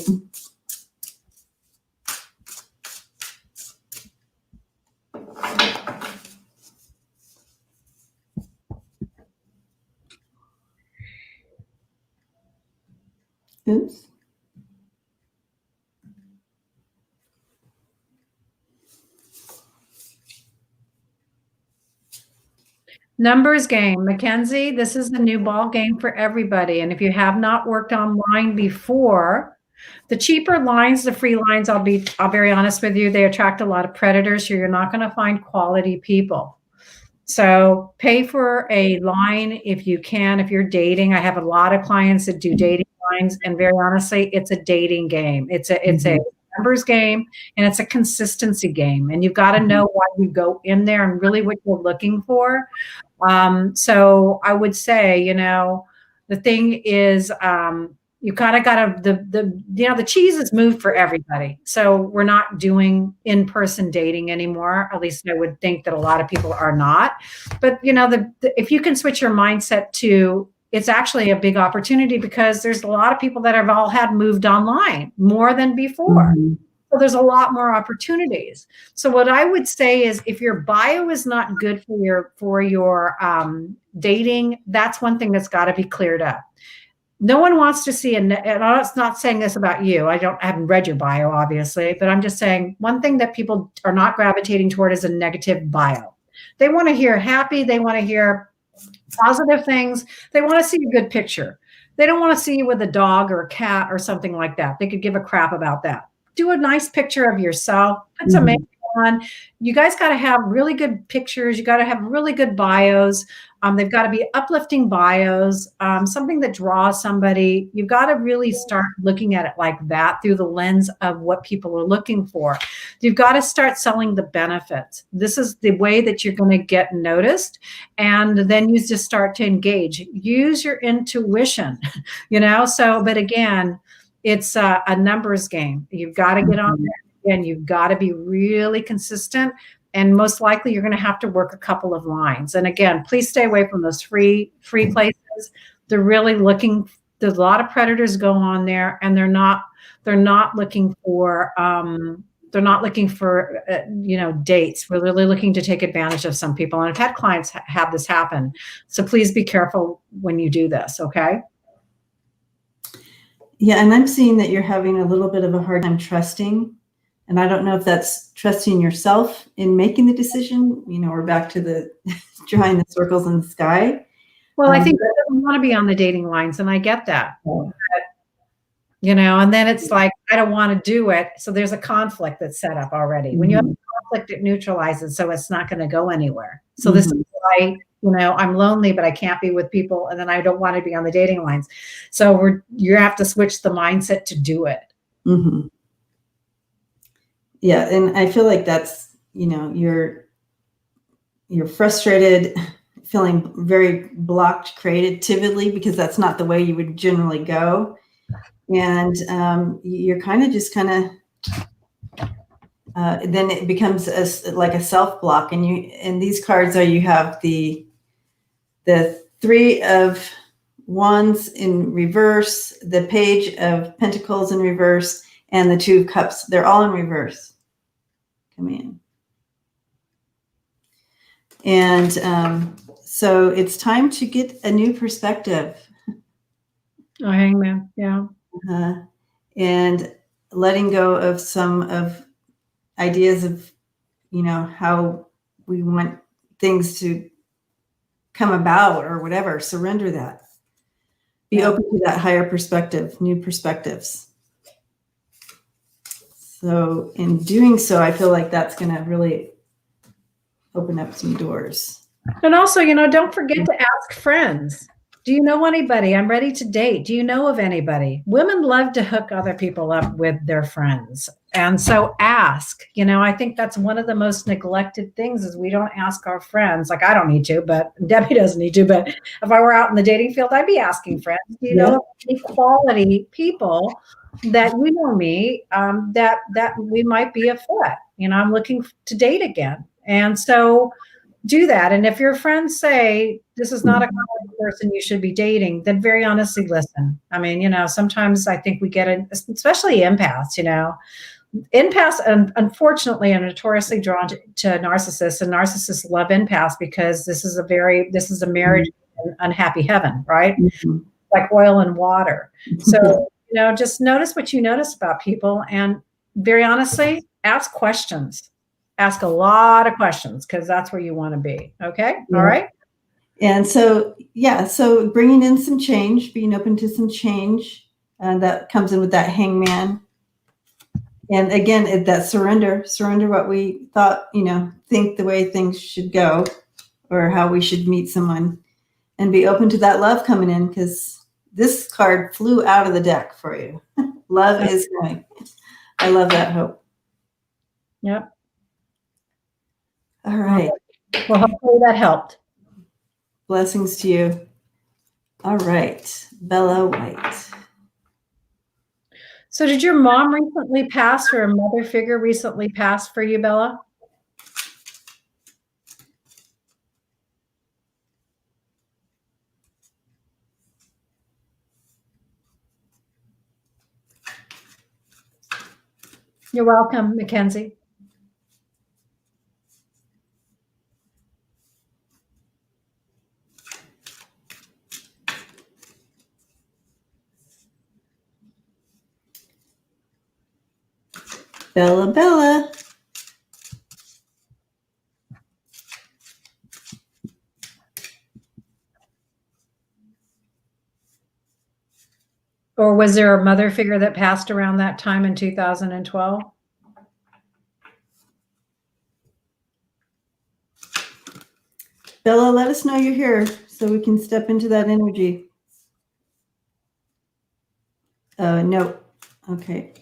Oops.
Numbers game, Mackenzie, this is the new ball game for everybody. And if you have not worked online before, the cheaper lines, the free lines, I'll be very honest with you, they attract a lot of predators, so you're not going to find quality people. So pay for a line if you can, if you're dating. I have a lot of clients that do dating lines, and very honestly, it's a dating game. It's a numbers game, and it's a consistency game. And you've got to know why you go in there and really what you're looking for. So I would say, you know, the thing is, you kind of got to, the cheese is moved for everybody. So we're not doing in-person dating anymore. At least I would think that a lot of people are not. But, you know, if you can switch your mindset to, it's actually a big opportunity, because there's a lot of people that have all had moved online more than before. Mm-hmm. So there's a lot more opportunities. So what I would say is, if your bio is not good for your dating, that's one thing that's got to be cleared up. No one wants to see, and I'm not saying this about you. I haven't read your bio, obviously, but I'm just saying one thing that people are not gravitating toward is a negative bio. They want to hear happy. They want to hear positive things. They want to see a good picture. They don't want to see you with a dog or a cat or something like that. They could give a crap about that. Do a nice picture of yourself. Put some makeup on. You guys got to have really good pictures. You got to have really good bios. They've got to be uplifting bios, something that draws somebody. You've got to really start looking at it like that, through the lens of what people are looking for. You've got to start selling the benefits. This is the way that you're going to get noticed. And then you just start to engage. Use your intuition, you know? So, but again, it's a numbers game. You've got to get on there, and you've got to be really consistent. And most likely you're going to have to work a couple of lines. And again, please stay away from those free places. They're really looking, there's a lot of predators go on there, and they're not looking for They're not looking for, dates. We're really looking to take advantage of some people. And I've had clients have this happen. So please be careful when you do this. Okay.
Yeah. And I'm seeing that you're having a little bit of a hard time trusting. And I don't know if that's trusting yourself in making the decision. We're back to the drawing the circles in the sky.
Well, I think I don't want to be on the dating lines, and I get that. And then it's like, I don't want to do it. So there's a conflict that's set up already. When you have a conflict, it neutralizes, so it's not going to go anywhere. So this is why, I'm lonely, but I can't be with people, and then I don't want to be on the dating lines. So you have to switch the mindset to do it.
Mm-hmm. Yeah, and I feel like that's, you're frustrated, feeling very blocked creatively, because that's not the way you would generally go. And you're then it becomes like a self-block. And these cards you have the Three of Wands in reverse, the Page of Pentacles in reverse, and the Two of Cups. They're all in reverse. Come in. And so it's time to get a new perspective.
Oh, Hangman. Yeah.
And letting go of some of ideas of, how we want things to come about or whatever. Surrender that. Be open to that higher perspective, new perspectives. So in doing so, I feel like that's going to really open up some doors.
And also, don't forget to ask friends. Do you know anybody? I'm ready to date. Do you know of anybody? Women love to hook other people up with their friends. And so ask. I think that's one of the most neglected things is we don't ask our friends. Like, I don't need to, but Debbie doesn't need to. But if I were out in the dating field, I'd be asking friends, do you know any quality people that me, that we might be a fit? I'm looking to date again. And so do that. And if your friends say this is not a person you should be dating, then very honestly listen. I mean, sometimes I think we get it, especially empaths, Empaths, unfortunately, are notoriously drawn to narcissists, and narcissists love empaths because this is a marriage in unhappy heaven, right? Mm-hmm. Like oil and water. So, just notice what you notice about people, and very honestly, ask questions. Ask a lot of questions, because that's where you want to be. Okay. Yeah. All right.
And so, so bringing in some change, being open to some change, that comes in with that Hangman. And again, that surrender what we thought, think the way things should go or how we should meet someone, and be open to that love coming in, because this card flew out of the deck for you. Love is coming. I love that hope.
Yep.
All right.
Well, hopefully that helped.
Blessings to you. All right. Bella White.
So did your mom recently pass, or a mother figure recently pass for you, Bella? You're welcome, Mackenzie.
Bella.
Or was there a mother figure that passed around that time in 2012?
Bella, let us know you're here so we can step into that energy. No. Okay.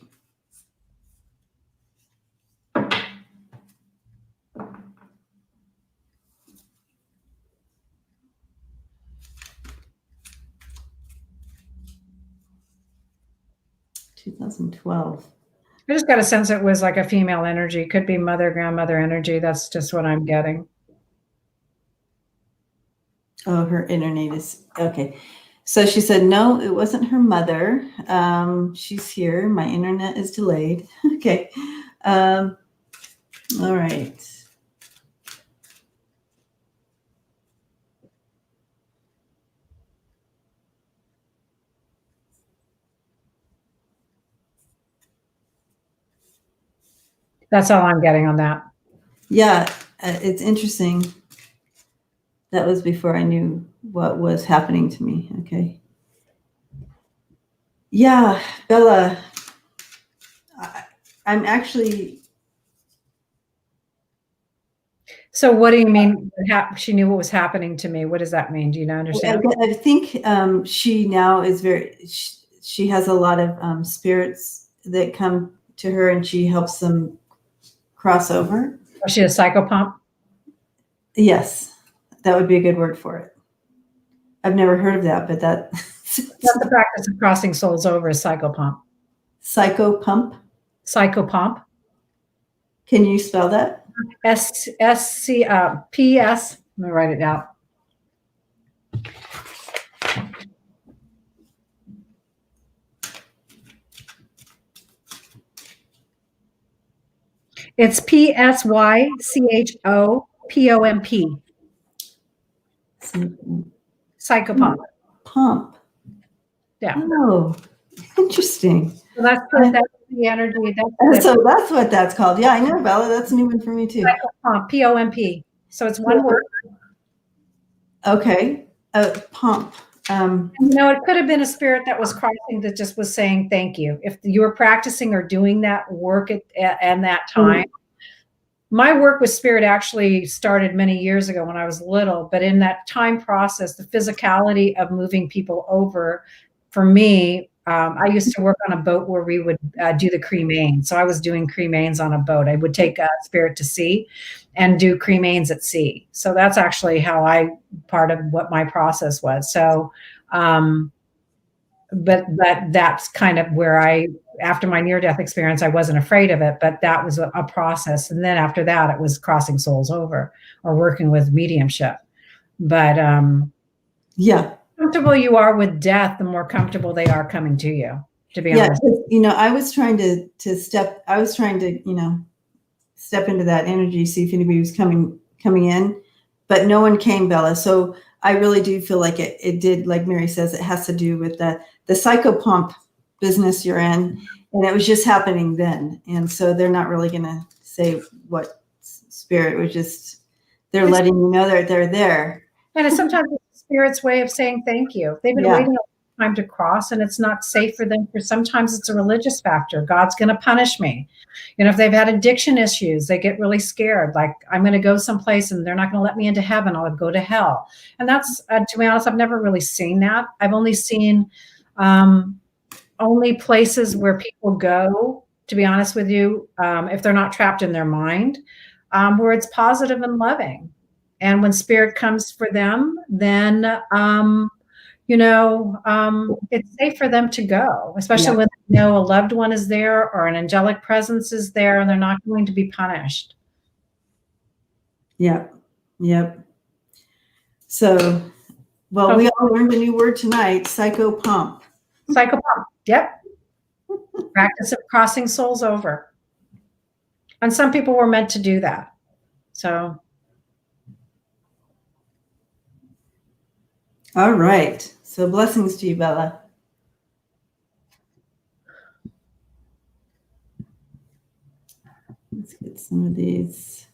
(2012).
I just got a sense it was like a female energy. Could be mother, grandmother energy. That's just what I'm getting.
Oh, her internet is okay. So she said, no, it wasn't her mother. She's here. My internet is delayed. Okay. All right.
That's all I'm getting on that.
Yeah, it's interesting. That was before I knew what was happening to me. Okay. Yeah, Bella, I'm actually.
So what do you mean? She knew what was happening to me. What does that mean? Do you understand?
I think she now is she has a lot of spirits that come to her, and she helps them cross over.
Was she a psychopomp?
Yes, that would be a good word for it. I've never heard of that, but
That's the practice of crossing souls over, is psychopomp.
Psychopomp.
Psychopomp.
Can you spell that?
P-S. Let me write it down. It's P-S-Y-C-H-O-P-O-M-P. Psychopomp.
Pump.
Yeah.
Oh, interesting.
So that's the energy.
So that's what that's called. Yeah, I know, Bella. That's a new one for me too.
Psychopomp. P-O-M-P. So it's one word.
Okay. Pump.
It could have been a spirit that was crossing that just was saying thank you. If you were practicing or doing that work at that time. My work with spirit actually started many years ago when I was little, but in that time process, the physicality of moving people over, for me, I used to work on a boat where we would do the cremains. So I was doing cremains on a boat. I would take a spirit to sea and do cremains at sea. So that's actually part of what my process was. So, but that's kind of where after my near-death experience, I wasn't afraid of it, but that was a process. And then after that, it was crossing souls over or working with mediumship. But
yeah,
the more comfortable you are with death, the more comfortable they are coming to you, to be honest.
I was trying to step into that energy, see if anybody was coming in, but no one came, Bella. So I really do feel like it did, like Mary says, it has to do with the psychopomp business you're in, and it was just happening then. And so they're not really going to say what spirit was just, they're letting you know that they're there.
And it's sometimes the spirit's way of saying thank you. They've been waiting a long time to cross, and it's not safe for them. Sometimes it's a religious factor. God's going to punish me. If they've had addiction issues, they get really scared. Like, I'm going to go someplace and they're not going to let me into heaven. I'll go to hell. And that's, to be honest, I've never really seen that. I've only seen only places where people go, to be honest with you, if they're not trapped in their mind, where it's positive and loving. And when spirit comes for them, then, it's safe for them to go, especially when they know a loved one is there or an angelic presence is there, and they're not going to be punished.
Yep. So, well, we all learned a new word tonight, psychopomp.
Psychopomp, yep. Practice of crossing souls over. And some people were meant to do that. So.
All right. So blessings to you, Bella. Let's get some of these.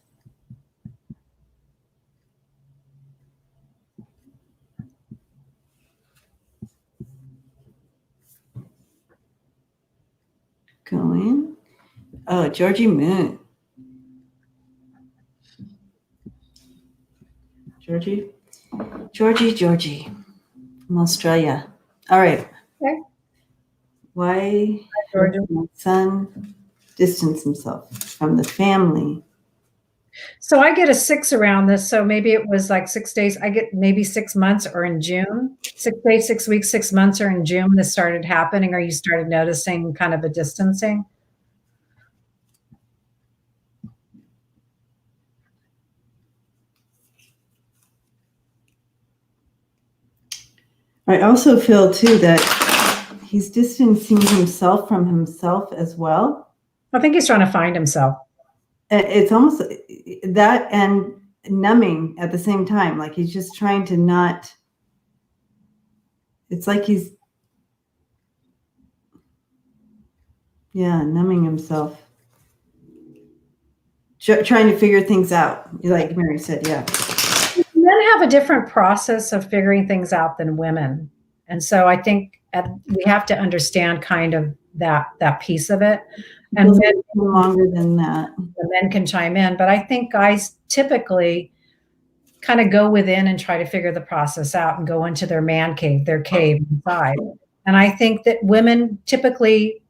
Going. Oh, Georgie Moon. Georgie from Australia. All right.
Okay.
Why does my son distance himself from the family?
So I get a 6 around this. So maybe it was like 6 days. I get maybe 6 months, or in June, 6 days, 6 weeks, 6 months, or in June, this started happening, or you started noticing kind of a distancing.
I also feel too that he's distancing himself from himself as well.
I think he's trying to find himself.
It's almost that and numbing at the same time. Like he's just trying to not, it's like he's, yeah, numbing himself. Trying to figure things out, like Mary said, yeah.
Men have a different process of figuring things out than women. And so I think we have to understand kind of that piece of it. And
men, longer than that.
The men can chime in, but I think guys typically kind of go within and try to figure the process out and go into their man cave, their cave inside. And I think that women typically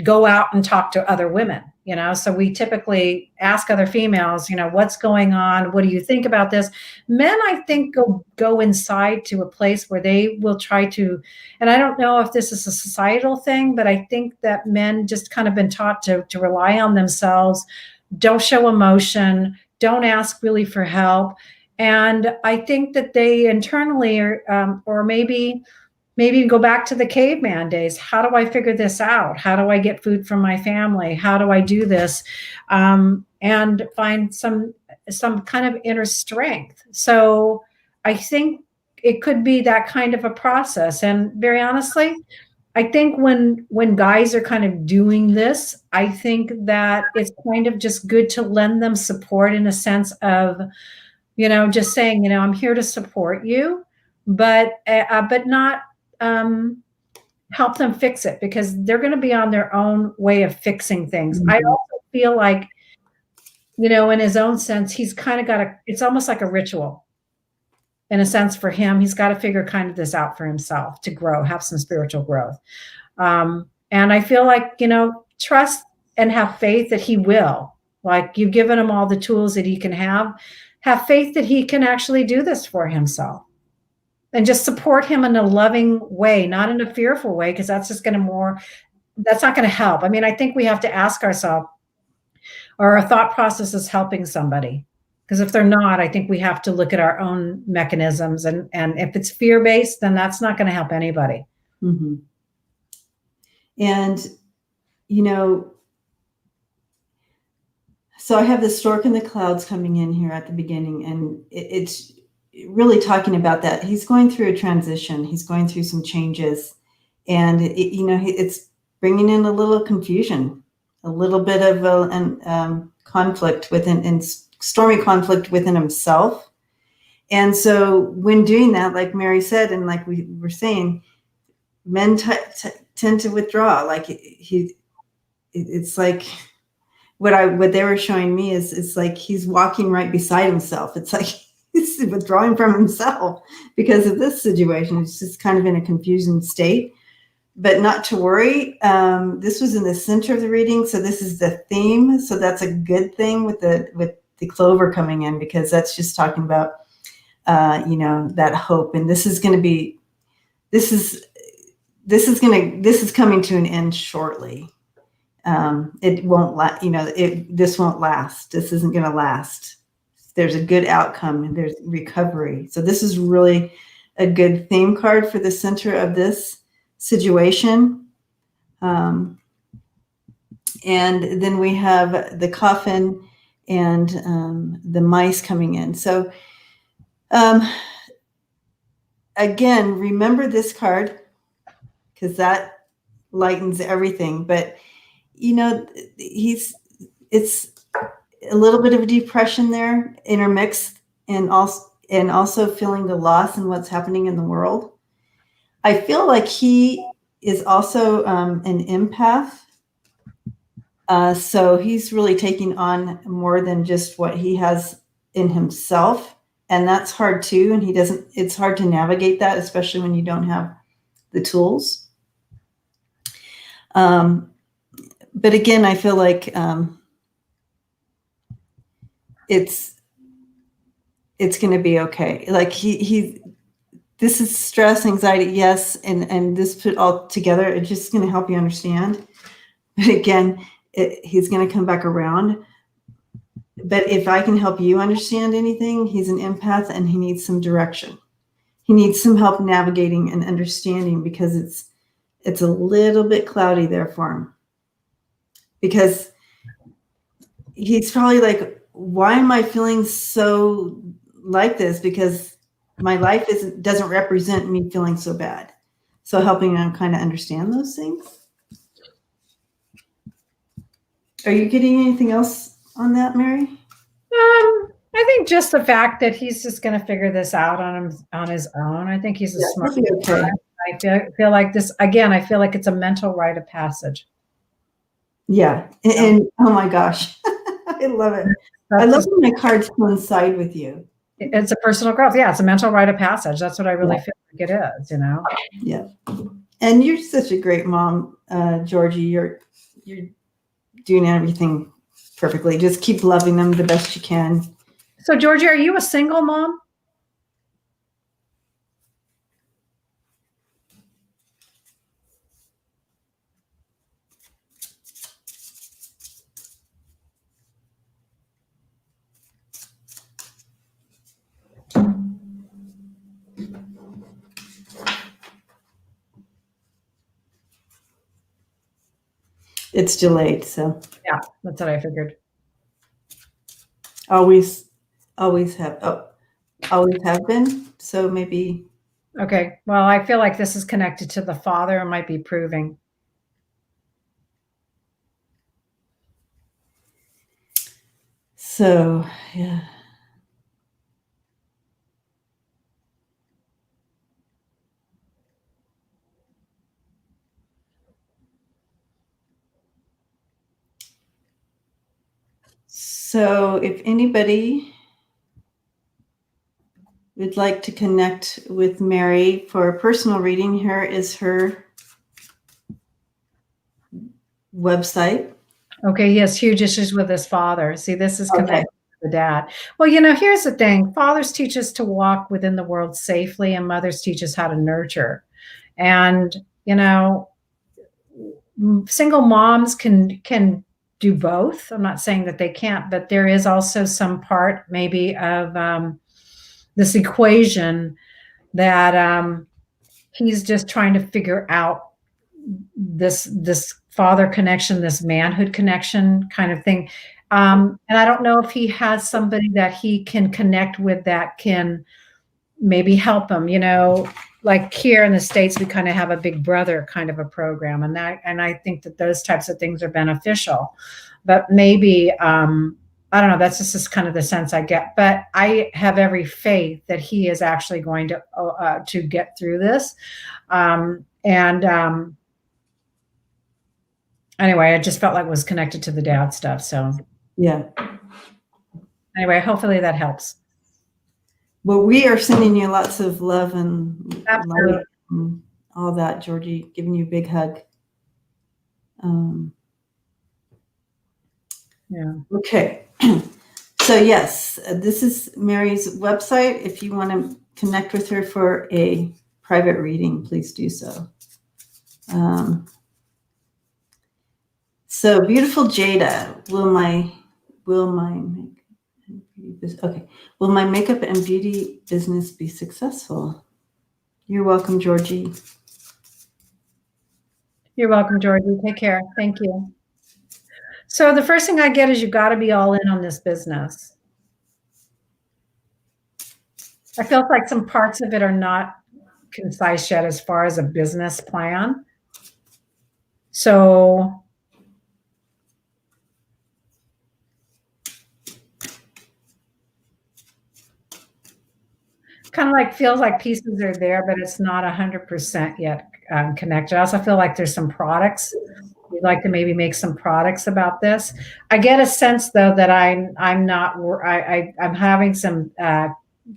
go out and talk to other women, you know, so we typically ask other females, you know, what's going on? What do you think about this? Men, I think, go inside to a place where they will try to, and I don't know if this is a societal thing, but I think that men just kind of been taught to rely on themselves, don't show emotion, don't ask really for help. And I think that they internally or maybe go back to the caveman days. How do I figure this out? How do I get food from my family? How do I do this? And find some kind of inner strength. So I think it could be that kind of a process. And very honestly, I think when guys are kind of doing this, I think that it's kind of just good to lend them support in a sense of, you know, just saying, you know, I'm here to support you, but not help them fix it, because they're going to be on their own way of fixing things. Mm-hmm. I also feel like, you know, in his own sense, he's kind of got it's almost like a ritual in a sense for him. He's got to figure kind of this out for himself to grow, have some spiritual growth. And I feel like, you know, trust and have faith that he will. Like, you've given him all the tools that he can have faith that he can actually do this for himself. And just support him in a loving way, not in a fearful way, because that's just going to that's not going to help. I mean, I think we have to ask ourselves, are our thought processes helping somebody? Because if they're not, I think we have to look at our own mechanisms. And if it's fear-based, then that's not going to help anybody.
Mm-hmm. And, you know, so I have the stork in the clouds coming in here at the beginning, and it's really talking about that. He's going through a transition. He's going through some changes, and you know, it's bringing in a little confusion, a little bit of a conflict within, and stormy conflict within himself. And so when doing that, like Mary said, and like we were saying, men tend to withdraw. Like it's like what they were showing me is it's like he's walking right beside himself. It's like he's withdrawing from himself because of this situation. It's just kind of in a confusing state, but not to worry. This was in the center of the reading, so this is the theme. So that's a good thing with the clover coming in, because that's just talking about you know, that hope. And this is coming to an end shortly. It won't you know, this won't last. This isn't going to last. There's a good outcome and there's recovery. So this is really a good theme card for the center of this situation. And then we have the coffin and the mice coming in. So again, remember this card, because that lightens everything. But you know, it's a little bit of a depression there intermixed, and also feeling the loss and what's happening in the world. I feel like he is also an empath. So he's really taking on more than just what he has in himself. And that's hard too. And it's hard to navigate that, especially when you don't have the tools. But again, I feel like it's going to be okay. Like this is stress, anxiety, yes, and this put all together, it's just going to help you understand. But again, he's going to come back around. But if I can help you understand anything, he's an empath and he needs some direction. He needs some help navigating and understanding, because it's a little bit cloudy there for him. because he's probably like, why am I feeling so like this? Because my life doesn't represent me feeling so bad. So helping them kind of understand those things. Are you getting anything else on that, Mary?
I think just the fact that he's just going to figure this out on his own. I think he's a smart guy. I feel like this again. I feel like it's a mental rite of passage.
Yeah, and oh my gosh, I love it. I love when my cards coincide with you.
It's a personal growth. Yeah, it's a mental rite of passage. That's what I really feel like it is. You know.
Yeah, and you're such a great mom, Georgie. You're doing everything perfectly. Just keep loving them the best you can.
So, Georgie, are you a single mom?
It's delayed, so.
Yeah, that's what I figured.
Always have been. So maybe.
Okay. Well, I feel like this is connected to the father and might be proving.
So, yeah. So if anybody would like to connect with Mary for a personal reading, here is her website.
Okay, he has huge issues with his father. See, this is connected to the dad. Well, you know, here's the thing. Fathers teach us to walk within the world safely, and mothers teach us how to nurture. And, you know, single moms can do both. I'm not saying that they can't, but there is also some part maybe of this equation that he's just trying to figure out this father connection, this manhood connection kind of thing. And I don't know if he has somebody that he can connect with that can maybe help him, you know, like here in the States, we kind of have a big brother kind of a program. And I think that those types of things are beneficial, but maybe, I don't know, that's just kind of the sense I get, but I have every faith that he is actually going to get through this. Anyway, I just felt like it was connected to the dad stuff. So
yeah.
Anyway, hopefully that helps.
Well, we are sending you lots of love and
light
and all that, Georgie, giving you a big hug.
Yeah.
Okay. So yes, this is Mary's website. If you want to connect with her for a private reading, please do so. So beautiful Jada, will my makeup and beauty business be successful? You're welcome, Georgie.
You're welcome, Georgie. Take care. Thank you. So the first thing I get is you got to be all in on this business. I feel like some parts of it are not concise yet as far as a business plan. So kind of like feels like pieces are there, but it's not 100% yet connected. I also feel like there's some products. You'd like to maybe make some products about this. I get a sense though that I'm having some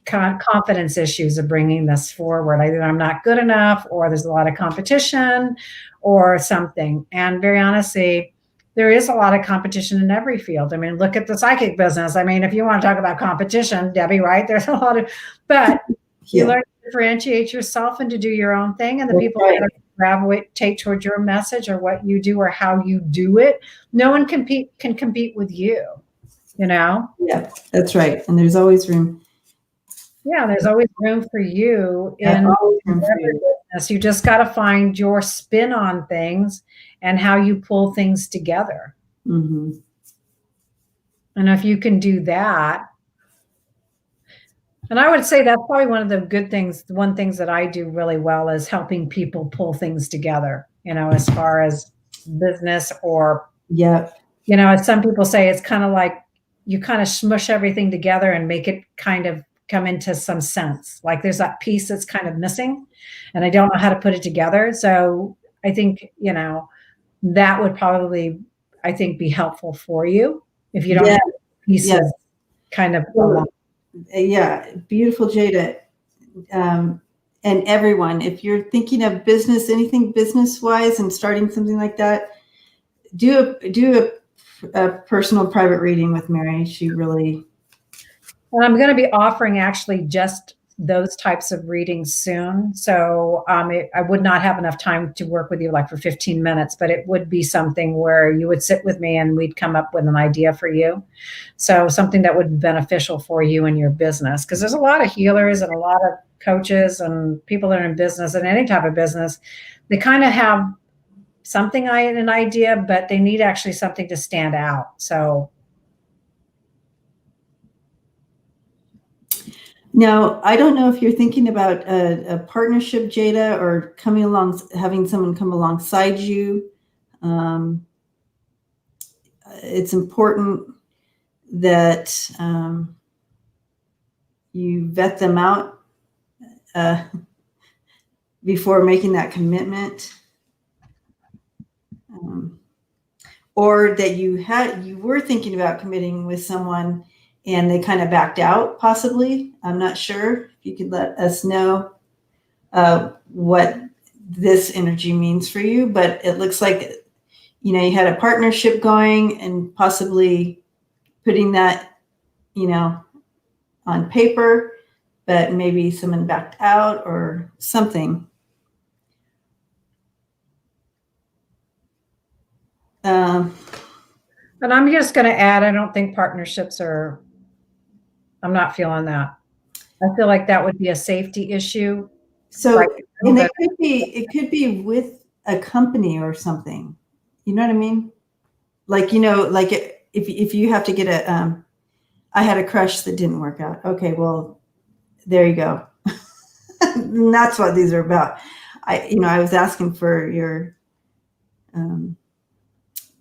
confidence issues of bringing this forward. Either I'm not good enough, or there's a lot of competition, or something. And very honestly, there is a lot of competition in every field. I mean, look at the psychic business. I mean, if you want to talk about competition, Debbie, right? There's a lot of, but you learn to differentiate yourself and to do your own thing. And the people that gravitate towards your message or what you do or how you do it, no one can compete with you, you know?
Yeah, that's right. And there's always room.
Yeah, there's always room for you in every business. You just got to find your spin on things and how you pull things together.
Mm-hmm.
And if you can do that, and I would say that's probably one of the good things, one things that I do really well is helping people pull things together, as far as business or,
Yep.
as some people say, it's kind of like you kind of smush everything together and make it kind of come into some sense. Like there's that piece that's kind of missing and I don't know how to put it together. So I think, that would probably, I think, be helpful for you if you don't
Yeah.
have
Yes.
pieces kind of
Well, yeah. Beautiful, Jada. And everyone, if you're thinking of business, anything business wise and starting something like that, do a personal private reading with Mary. She really.
And I'm going to be offering actually just those types of readings soon. So I would not have enough time to work with you like for 15 minutes, but it would be something where you would sit with me and we'd come up with an idea for you. So something that would be beneficial for you and your business. Because there's a lot of healers and a lot of coaches and people that are in business and any type of business. They kind of have something, an idea, but they need actually something to stand out. So
Now, I don't know if you're thinking about a partnership, Jada, or coming along, having someone come alongside you. It's important that you vet them out before making that commitment, or that you were thinking about committing with someone and they kind of backed out, possibly. I'm not sure. If you could let us know what this energy means for you, but it looks like you had a partnership going and possibly putting that on paper, but maybe someone backed out or something.
And I'm just going to add, I don't think partnerships I'm not feeling that. I feel like that would be a safety issue.
So,
Right.
and it could be with a company or something. You know what I mean? Like, like if you have to get I had a crush that didn't work out. Okay, well, there you go. And that's what these are about. I was asking for your,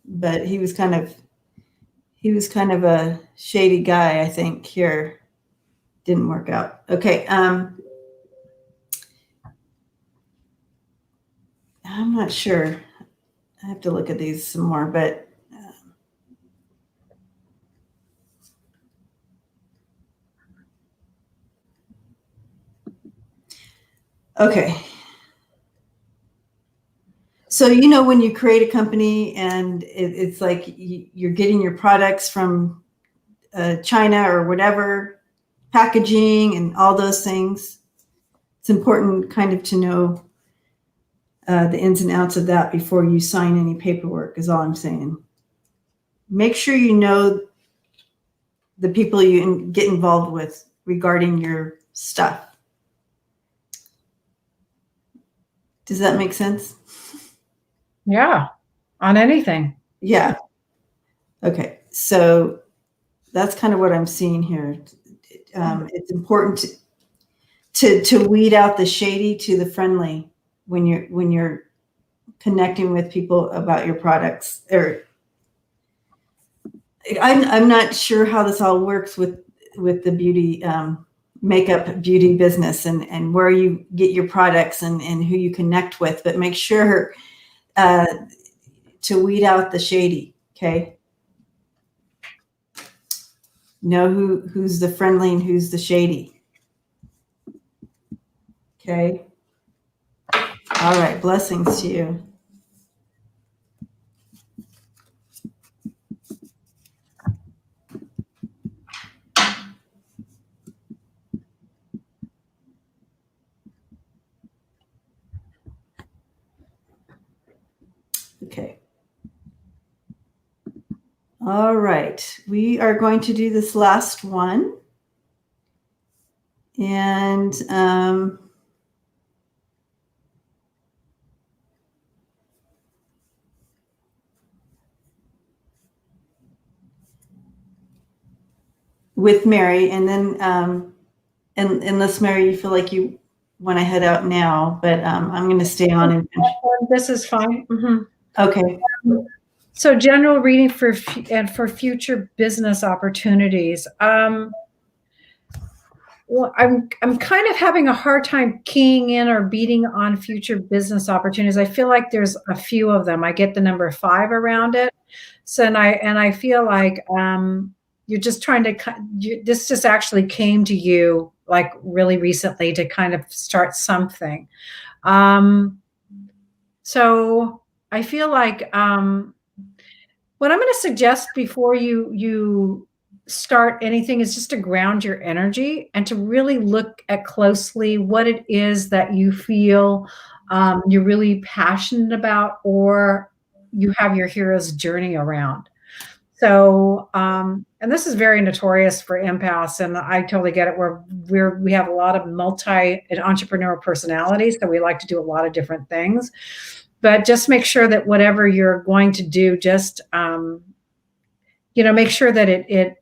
but he was kind of a shady guy, I think. Here, didn't work out. Okay. I'm not sure. I have to look at these some more, but okay. So, when you create a company and it's like you're getting your products from China or whatever, packaging and all those things, it's important kind of to know the ins and outs of that before you sign any paperwork, is all I'm saying. Make sure you know the people you get involved with regarding your stuff. Does that make sense?
Yeah, on anything.
Yeah. Okay. So that's kind of what I'm seeing here. It's important to weed out the shady to the friendly when you're connecting with people about your products. Or I'm not sure how this all works with the beauty makeup beauty business and where you get your products and who you connect with, but make sure to weed out the shady. Okay. Know who's the friendly and who's the shady. Okay. All right. Blessings to you. Okay. All right. We are going to do this last one. And with Mary, and then and unless Mary, you feel like you want to head out now, but I'm going to stay on and finish.
This is fine. Mm-hmm.
Okay.
So general reading for future business opportunities. Well, I'm kind of having a hard time keying in or beating on future business opportunities. I feel like there's a few of them. I get the number 5 around it. So and I feel like you're just trying to this just actually came to you like really recently to kind of start something. So I feel like what I'm going to suggest before you start anything is just to ground your energy and to really look at closely what it is that you feel you're really passionate about, or you have your hero's journey around. So, and this is very notorious for empaths, and I totally get it. We have a lot of multi and entrepreneurial personalities, so we like to do a lot of different things. But just make sure that whatever you're going to do, just make sure that it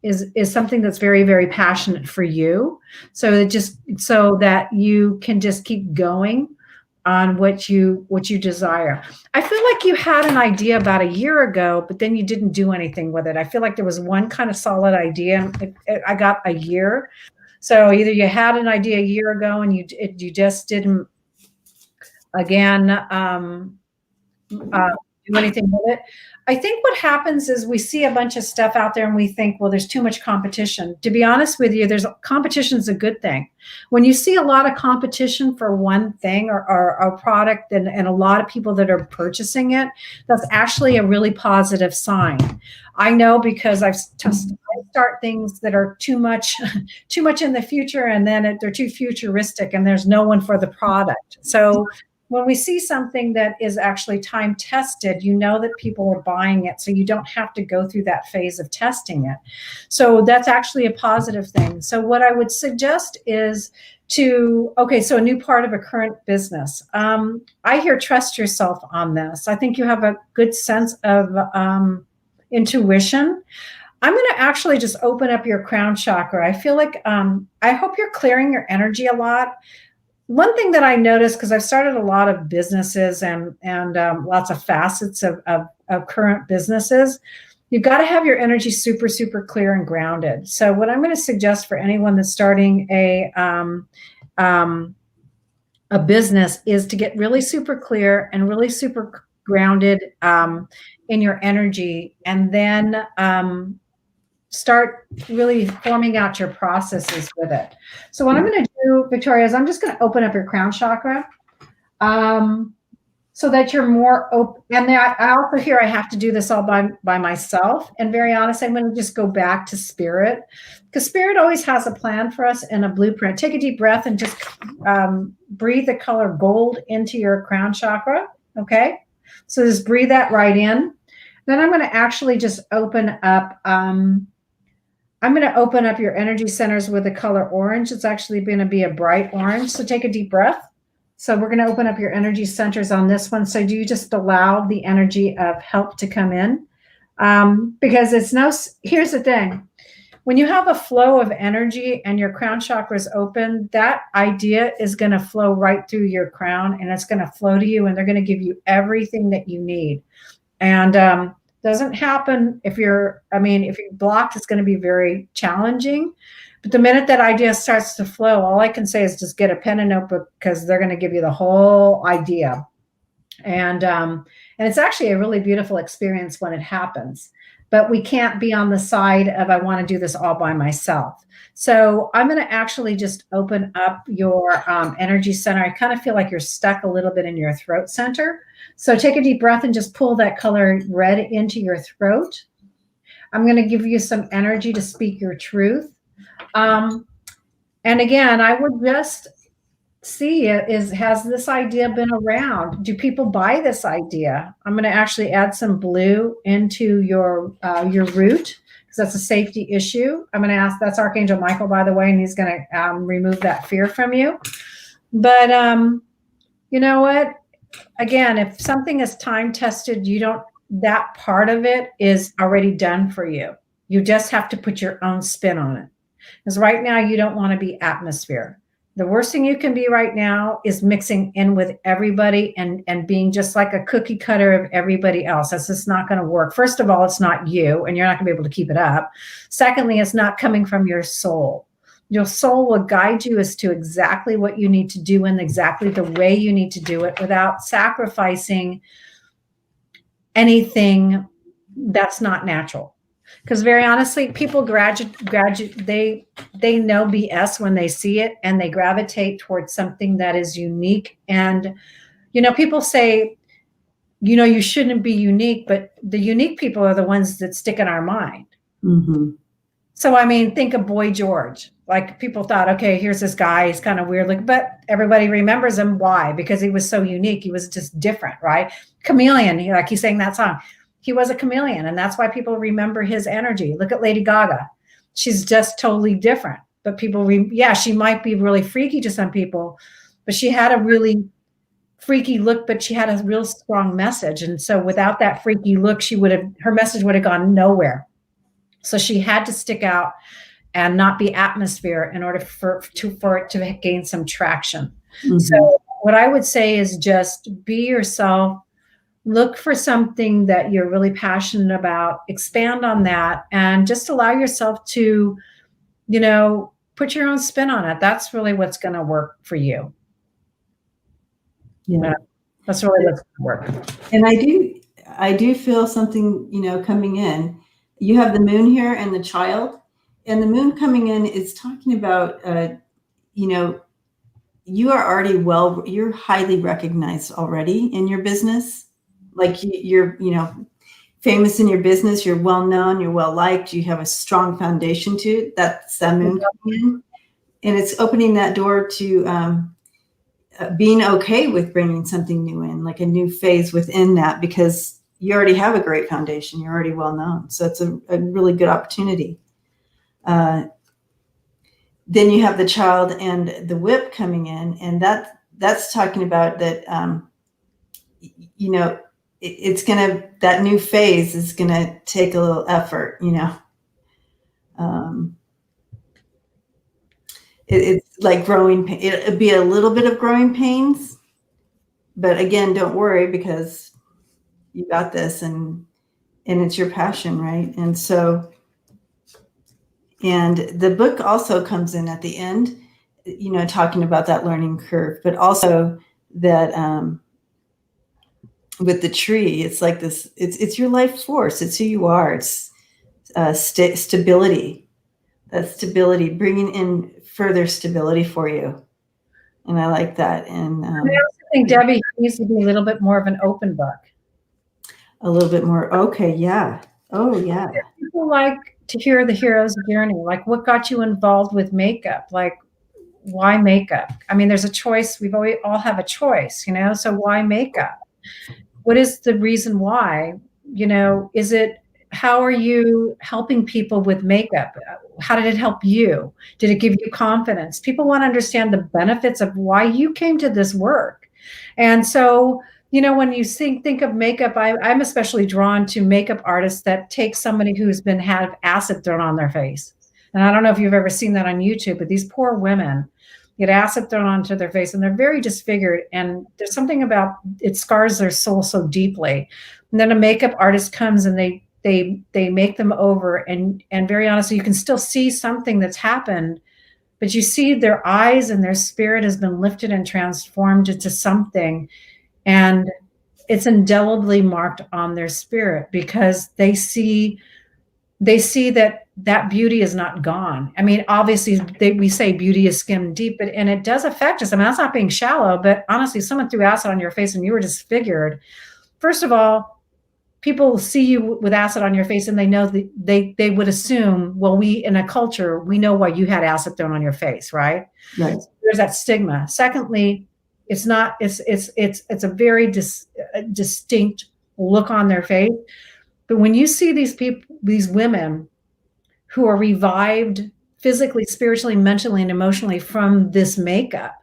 is something that's very, very passionate for you. So that you can just keep going on what you desire. I feel like you had an idea about a year ago, but then you didn't do anything with it. I feel like there was one kind of solid idea. I got a year. So either you had an idea a year ago and you just didn't, again, do anything with it. I think what happens is we see a bunch of stuff out there and we think, well, there's too much competition. To be honest with you, competition is a good thing. When you see a lot of competition for one thing or a product and a lot of people that are purchasing it, that's actually a really positive sign. I know because I start things that are too much in the future, and then they're too futuristic and there's no one for the product. So when we see something that is actually time tested, you know that people are buying it, so you don't have to go through that phase of testing it. So that's actually a positive thing. So what I would suggest is so a new part of a current business. I hear trust yourself on this. I think you have a good sense of intuition. I'm going to actually just open up your crown chakra. I feel like I hope you're clearing your energy a lot. One thing that I noticed, because I've started a lot of businesses and lots of facets of current businesses, you've got to have your energy super, super clear and grounded. So what I'm going to suggest for anyone that's starting a business is to get really super clear and really super grounded in your energy, and then start really forming out your processes with it. So what I'm going to do, Victoria, is I'm just going to open up your crown chakra so that you're more open. And then I also hear I have to do this all by myself. And very honest, I'm going to just go back to spirit, because spirit always has a plan for us and a blueprint. Take a deep breath and just breathe the color gold into your crown chakra. Okay. So just breathe that right in. Then I'm going to actually just open up, I'm going to open up your energy centers with the color orange. It's actually going to be a bright orange. So take a deep breath. So we're going to open up your energy centers on this one. So do you just allow the energy of help to come in? Because here's the thing. When you have a flow of energy and your crown chakra is open, that idea is going to flow right through your crown, and it's going to flow to you, and they're going to give you everything that you need. And doesn't happen if you're blocked, it's going to be very challenging. But the minute that idea starts to flow, all I can say is just get a pen and notebook, because they're going to give you the whole idea. And it's actually a really beautiful experience when it happens. But we can't be on the side of, I want to do this all by myself. So I'm going to actually just open up your energy center. I kind of feel like you're stuck a little bit in your throat center. So take a deep breath and just pull that color red into your throat. I'm going to give you some energy to speak your truth. And again, I would just see has this idea been around? Do people buy this idea? I'm going to actually add some blue into your root, because that's a safety issue. I'm going to ask, that's Archangel Michael, by the way, and he's going to remove that fear from you. But you know what? Again, if something is time tested, that part of it is already done for you. You just have to put your own spin on it. Because right now you don't want to be atmosphere. The worst thing you can be right now is mixing in with everybody and being just like a cookie cutter of everybody else. That's just not going to work. First of all, it's not you, and you're not going to be able to keep it up. Secondly, it's not coming from your soul. Your soul will guide you as to exactly what you need to do and exactly the way you need to do it without sacrificing anything that's not natural. Because very honestly, people graduate they know BS when they see it, and they gravitate towards something that is unique. And people say, you shouldn't be unique, but the unique people are the ones that stick in our mind.
Mm-hmm.
So I mean, think of Boy George. Like, people thought, okay, here's this guy, he's kind of weird looking, but everybody remembers him. Why? Because he was so unique. He was just different, right? Chameleon, he sang that song. He was a chameleon, and that's why people remember his energy. Look at Lady Gaga. She's just totally different. But people, she might be really freaky to some people, but she had a really freaky look, but she had a real strong message. And so without that freaky look, her message would have gone nowhere. So she had to stick out and not be atmosphere in order for it to gain some traction. Mm-hmm. So what I would say is just be yourself. Look for something that you're really passionate about, expand on that, and just allow yourself to, put your own spin on it. That's really what's going to work for you.
Yeah.
That's really what's going to work.
And I do feel something, coming in. You have the moon here and the child, and the moon coming in is talking about, you are already you're highly recognized already in your business. Like you're, famous in your business, you're well known, you're well liked, you have a strong foundation to it. That's the moon coming in. And it's opening that door to being okay with bringing something new in, like a new phase within that, because you already have a great foundation. You're already well known. So it's a really good opportunity. Then you have the child and the whip coming in, and that's talking about that, it's that new phase is going to take a little effort, it's like growing pain. It'd be a little bit of growing pains, but again, don't worry, because you got this, and it's your passion, right? And so, and the book also comes in at the end, talking about that learning curve, but also that, with the tree, it's like this, it's your life force. It's who you are. It's stability, that stability, bringing in further stability for you. And I like that. And
I also think Debbie needs to be a little bit more of an open book.
A little bit more. Okay. Yeah. Oh yeah.
People like to hear the hero's journey. Like, what got you involved with makeup? Like, why makeup? I mean, there's a choice. All have a choice, so why makeup? What is the reason why? How are you helping people with makeup? How did it help you? Did it give you confidence? People want to understand the benefits of why you came to this work. And so, when you think of makeup, I'm especially drawn to makeup artists that take somebody who's had acid thrown on their face. And I don't know if you've ever seen that on YouTube, but these poor women get acid thrown onto their face, and they're very disfigured. And there's something about it scars their soul so deeply. And then a makeup artist comes and they make them over, and very honestly, you can still see something that's happened, but you see their eyes and their spirit has been lifted and transformed into something, and it's indelibly marked on their spirit, because they see that beauty is not gone. I mean, obviously we say beauty is skin deep, and it does affect us. I mean, that's not being shallow, but honestly, someone threw acid on your face and you were disfigured. First of all, people see you with acid on your face, and they know that they would assume, well, we in a culture, we know why you had acid thrown on your face, right?
Right.
So there's that stigma. Secondly, it's a very distinct look on their face. But when you see these women who are revived physically, spiritually, mentally, and emotionally from this makeup,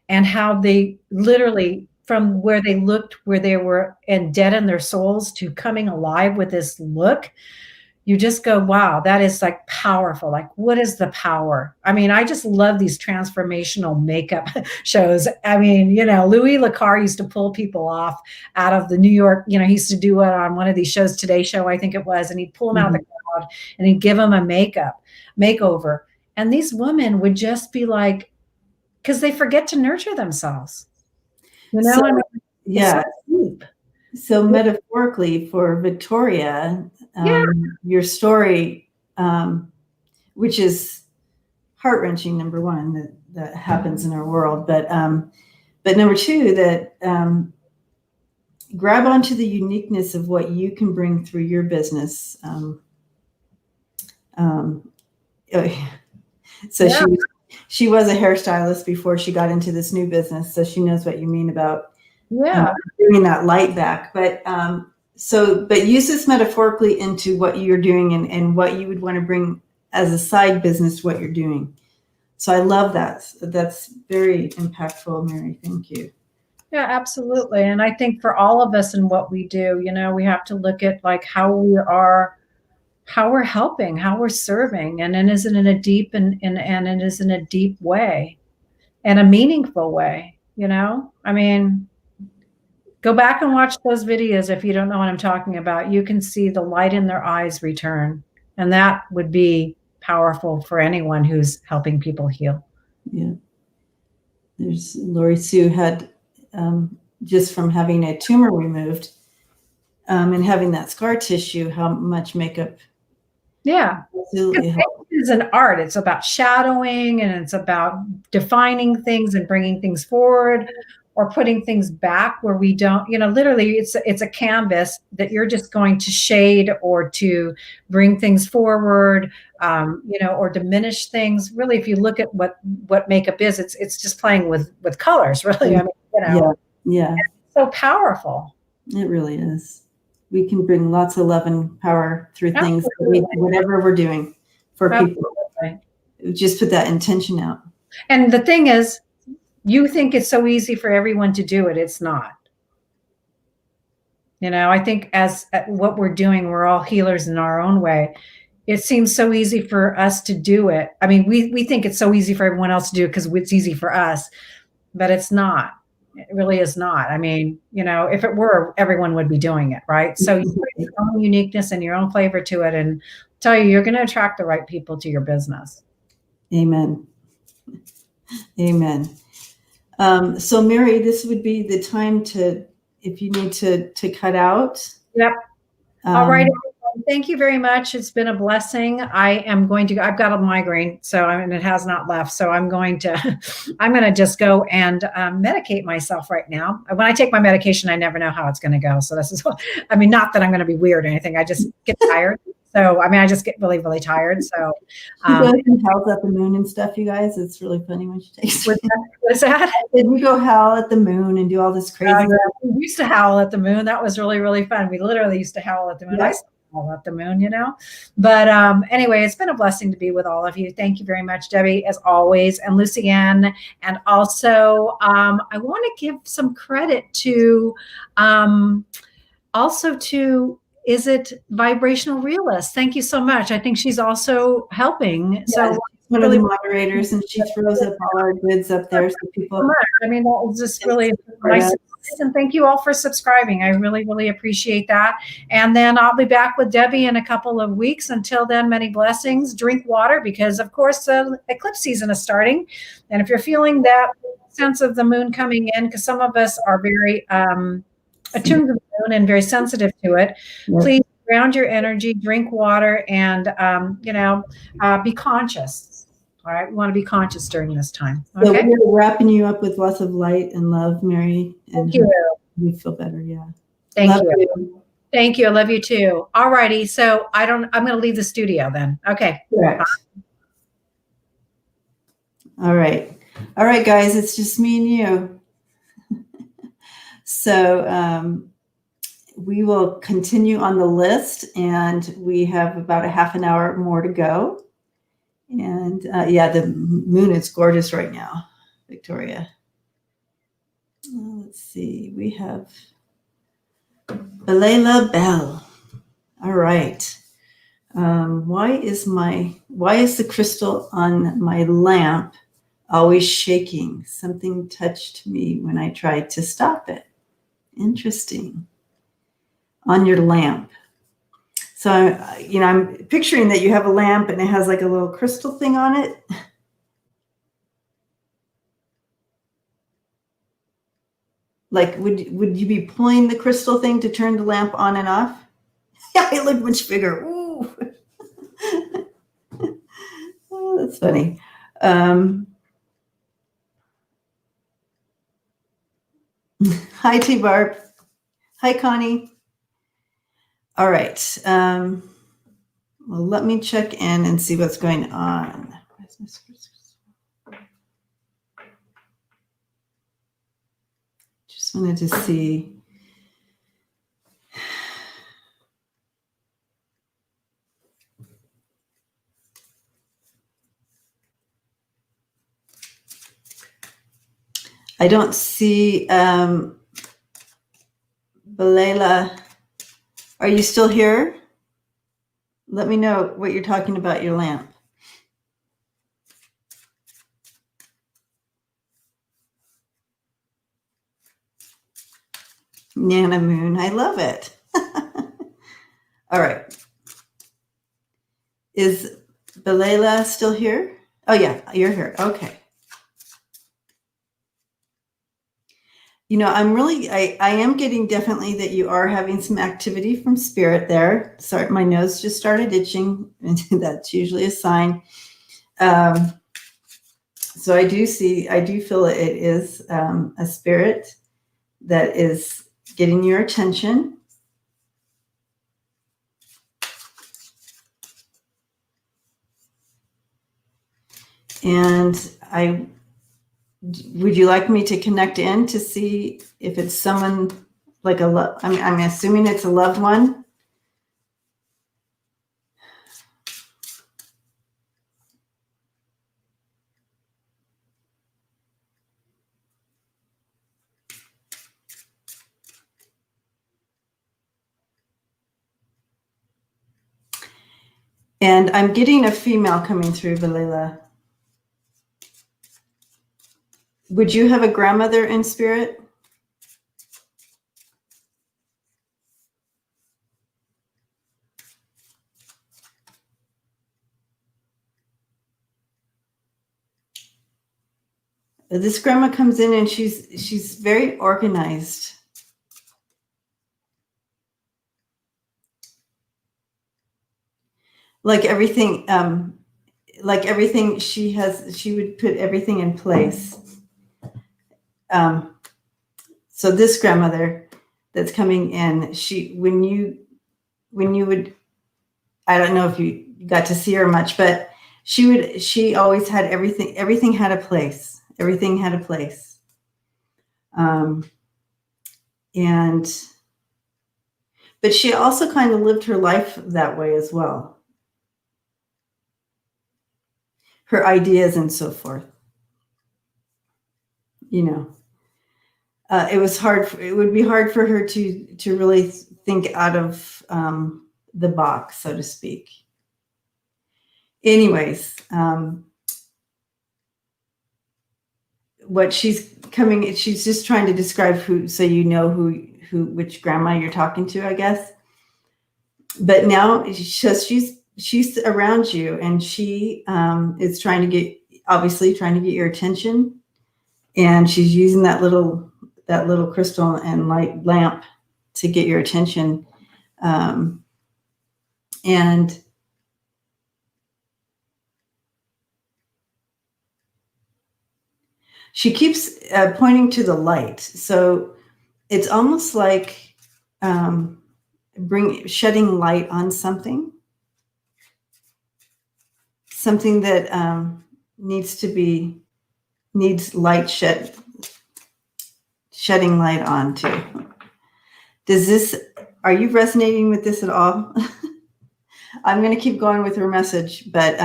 and how they literally, from where they looked, where they were and dead in their souls, to coming alive with this look, you just go, wow, that is like powerful. Like, what is the power? I mean, I just love these transformational makeup shows. I mean, Louis Lecar used to pull people off out of the New York, he used to do it on one of these shows, Today Show, I think it was, and he'd pull them out of the crowd and he'd give them a makeover. And these women would just be like, because they forget to nurture themselves.
So,
I mean,
yeah.
deep.
So metaphorically for Victoria, your story, which is heart-wrenching, number one, that happens in our world, but number two, that grab onto the uniqueness of what you can bring through your business. So she was a hairstylist before she got into this new business, so she knows what you mean about bringing that light back. But but use this metaphorically into what you're doing and what you would want to bring as a side business, what you're doing. So I love that. That's very impactful, Mary. Thank you.
Yeah, absolutely. And I think for all of us in what we do, we have to look at like how we're helping, how we're serving, and is it in a deep and it is in a deep way and a meaningful way, I mean, go back and watch those videos. If you don't know what I'm talking about, you can see the light in their eyes return. And that would be powerful for anyone who's helping people heal.
Yeah. There's Lori Sue had, just from having a tumor removed and having that scar tissue, how much makeup.
Yeah.
Absolutely.
It's an art. It's about shadowing and it's about defining things and bringing things forward or putting things back where we don't, literally it's a canvas that you're just going to shade or to bring things forward, or diminish things. Really, if you look at what makeup is, it's just playing with colors, really. I mean,
Yeah.
It's so powerful.
It really is. We can bring lots of love and power through things, whatever we're doing for people. Just put that intention out.
And the thing is, you think it's so easy for everyone to do it. It's not. I think as what we're doing, we're all healers in our own way. It seems so easy for us to do it. I mean, we think it's so easy for everyone else to do it because it's easy for us, but it's not. It really is not. I mean, if it were, everyone would be doing it, right? So you put your own uniqueness and your own flavor to it, and tell you're going to attract the right people to your business.
Amen. Amen. So Mary, this would be the time if you need to cut out.
Yep. All right. Thank you very much. It's been a blessing. I've got a migraine, and it has not left. So I'm going to just go and medicate myself right now. When I take my medication, I never know how it's going to go. So this is, not that I'm going to be weird or anything. I just get tired. So, I just get really, really tired. So,
you go and howl at the moon and stuff, you guys. It's really funny when she takes it.
What is that?
Did we go howl at the moon and do all this crazy stuff?
We used to howl at the moon. That was really, really fun. We literally used to howl at the moon.
Yeah.
All at the moon, But anyway, it's been a blessing to be with all of you. Thank you very much, Debbie, as always, and Lucienne. And also, I want to give some credit to, is it Vibrational Realist? Thank you so much. I think she's also helping.
Yeah,
so
one of the moderators, and she throws up all our goods up there. So people,
that was just really nice. And thank you all for subscribing. I really, really appreciate that. And then I'll be back with Debbie in a couple of weeks. Until then, many blessings. Drink water because, of course, the eclipse season is starting. And if you're feeling that sense of the moon coming in, because some of us are very attuned to the moon and very sensitive to it, please ground your energy, drink water, and, be conscious. All right. We want to be conscious during this time. Okay.
So we're wrapping you up with lots of light and love, Mary. And
thank you.
You feel better. Yeah.
Thank you. Thank you. I love you too. All righty. So I'm going to leave the studio then. Okay.
Correct. All right. All right, guys. It's just me and you. So we will continue on the list, and we have about a half an hour more to go. And the moon is gorgeous right now, Victoria. Let's see. We have Layla Bell. All right. Why is the crystal on my lamp always shaking? Something touched me when I tried to stop it. Interesting. On your lamp. So, I'm picturing that you have a lamp and it has like a little crystal thing on it. Like, would you be pulling the crystal thing to turn the lamp on and off? Yeah, it looked much bigger. Ooh. Oh, that's funny. Hi, T-Barb. Hi, Connie. All right. Well, let me check in and see what's going on. Just wanted to see. I don't see Belela. Are you still here? Let me know what you're talking about your lamp. Nana Moon, I love it. All right. Is Belela still here? Oh yeah, you're here. Okay. I am getting definitely that you are having some activity from spirit there. Sorry, my nose just started itching, and that's usually a sign. So I do feel it is a spirit that is getting your attention. And would you like me to connect in to see if it's someone like I'm assuming it's a loved one. And I'm getting a female coming through, Belela. Would you have a grandmother in spirit? This grandma comes in and she's very organized. Like everything she would put everything in place. So this grandmother that's coming in, when you would, I don't know if you got to see her much, but she always had everything had a place. Everything had a place. But she also kind of lived her life that way as well. Her ideas and so forth. It would be hard for her to really think out of the box, so to speak. Anyways, what she's just trying to describe who, so you know which grandma you're talking to, I guess. But now she's around you, and she is obviously trying to get your attention, and she's using that little crystal and light lamp to get your attention, and she keeps pointing to the light. So it's almost like shedding light on something that needs light shedding light on too. Are you resonating with this at all? I'm going to keep going with her message, but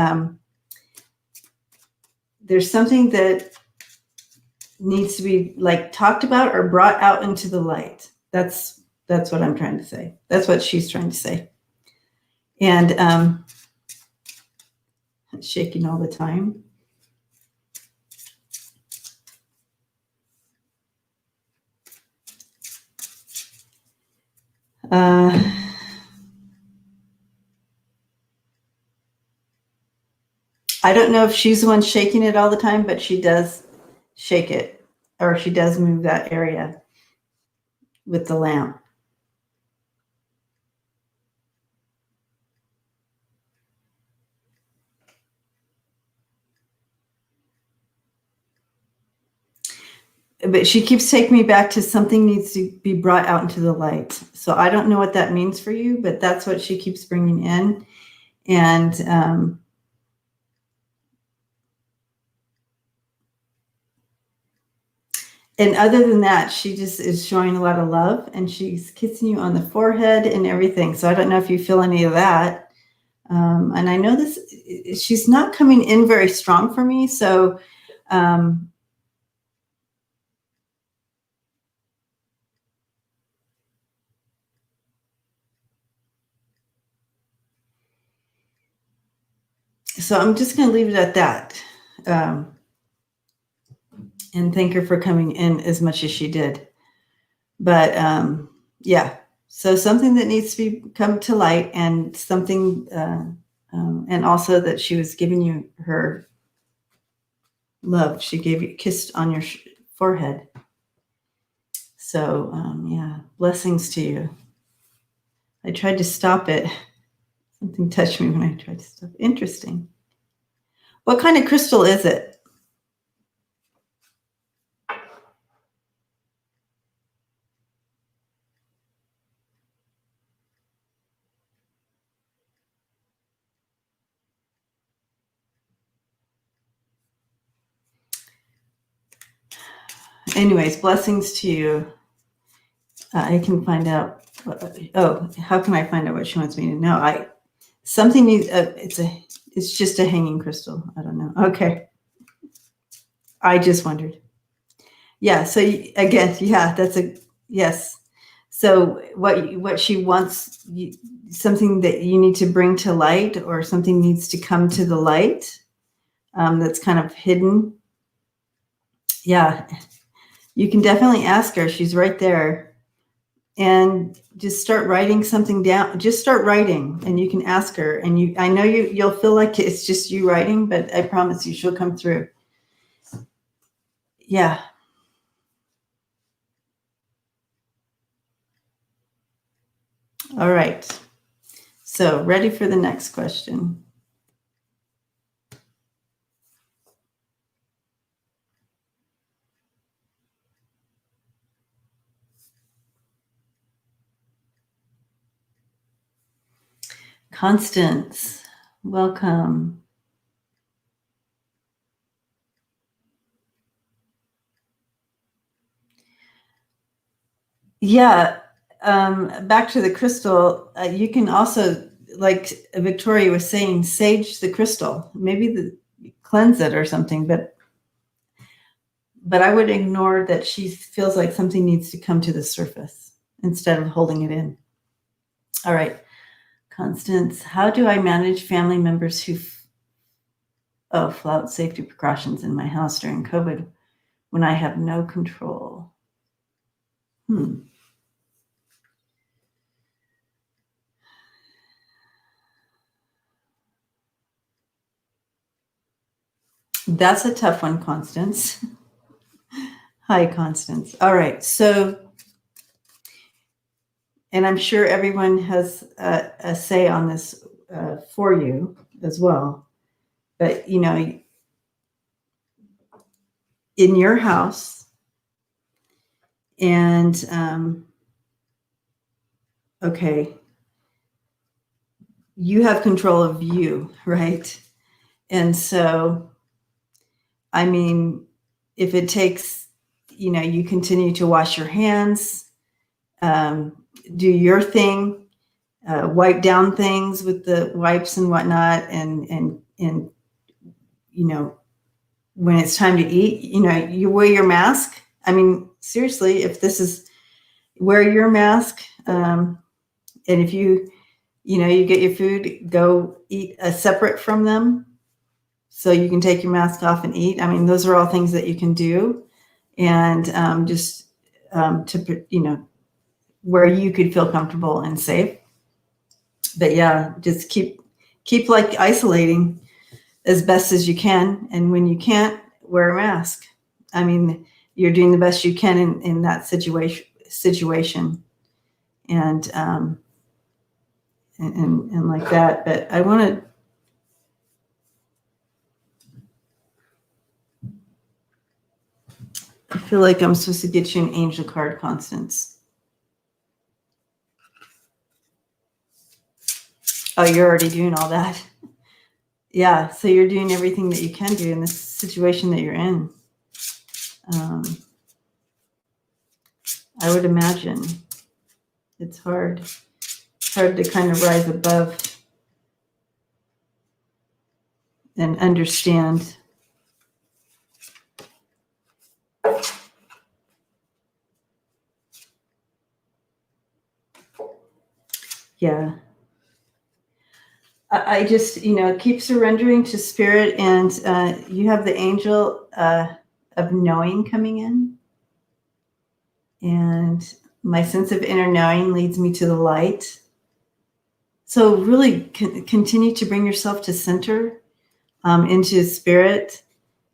there's something that needs to be like talked about or brought out into the light. That's what I'm trying to say. That's what she's trying to say. And shaking all the time. I don't know if she's the one shaking it all the time, but she does shake it, or she does move that area with the lamp. But she keeps taking me back to something needs to be brought out into the light. So I don't know what that means for you, but that's what she keeps bringing in. And other than that, she just is showing a lot of love, and she's kissing you on the forehead and everything. So I don't know if you feel any of that. And I know this, she's not coming in very strong for me. So so I'm just going to leave it at that. And thank her for coming in as much as she did. But yeah, so something that needs to be come to light, and something, and also that she was giving you her love. She gave you kissed on your forehead. So yeah, blessings to you. I tried to stop it. Something touched me when I tried to stop. Interesting. What kind of crystal is it? Anyways, blessings to you. I can find out. Oh, how can I find out what she wants me to know? Something needs. It's just a hanging crystal. I don't know. Okay. I just wondered. Yeah. So again, yeah, that's a yes. So what she wants, something that you need to bring to light, or something needs to come to the light, that's kind of hidden. Yeah. You can definitely ask her. She's right there. And just start writing something down. Just start writing, and you can ask her. And I know you'll feel like it's just you writing, but I promise you she'll come through. Yeah. All right. So ready for the next question. Constance, welcome. Yeah, back to the crystal. You can also, like Victoria was saying, sage the crystal. Maybe cleanse it or something. But I would ignore that she feels like something needs to come to the surface instead of holding it in. All right. Constance, how do I manage family members who flout safety precautions in my house during COVID when I have no control? That's a tough one, Constance. Hi, Constance. All right. So, and I'm sure everyone has a say on this for you as well. But, in your house, and okay, you have control of you, right? And so, I mean, if it takes, you continue to wash your hands, do your thing, wipe down things with the wipes and whatnot, and when it's time to eat, you wear your mask. I mean, seriously, if this is, wear your mask, and if you you get your food, go eat separate from them so you can take your mask off and eat. I mean, those are all things that you can do. And just to, where you could feel comfortable and safe. But yeah, just keep like isolating as best as you can. And when you can't, wear a mask. I mean, you're doing the best you can in that situation. And like that. But I feel like I'm supposed to get you an angel card, Constance. Oh, you're already doing all that. Yeah, so you're doing everything that you can do in this situation that you're in. I would imagine it's hard. It's hard to kind of rise above and understand. Yeah. I just, keep surrendering to spirit, and you have the angel of knowing coming in. And my sense of inner knowing leads me to the light. So really continue to bring yourself to center, into spirit,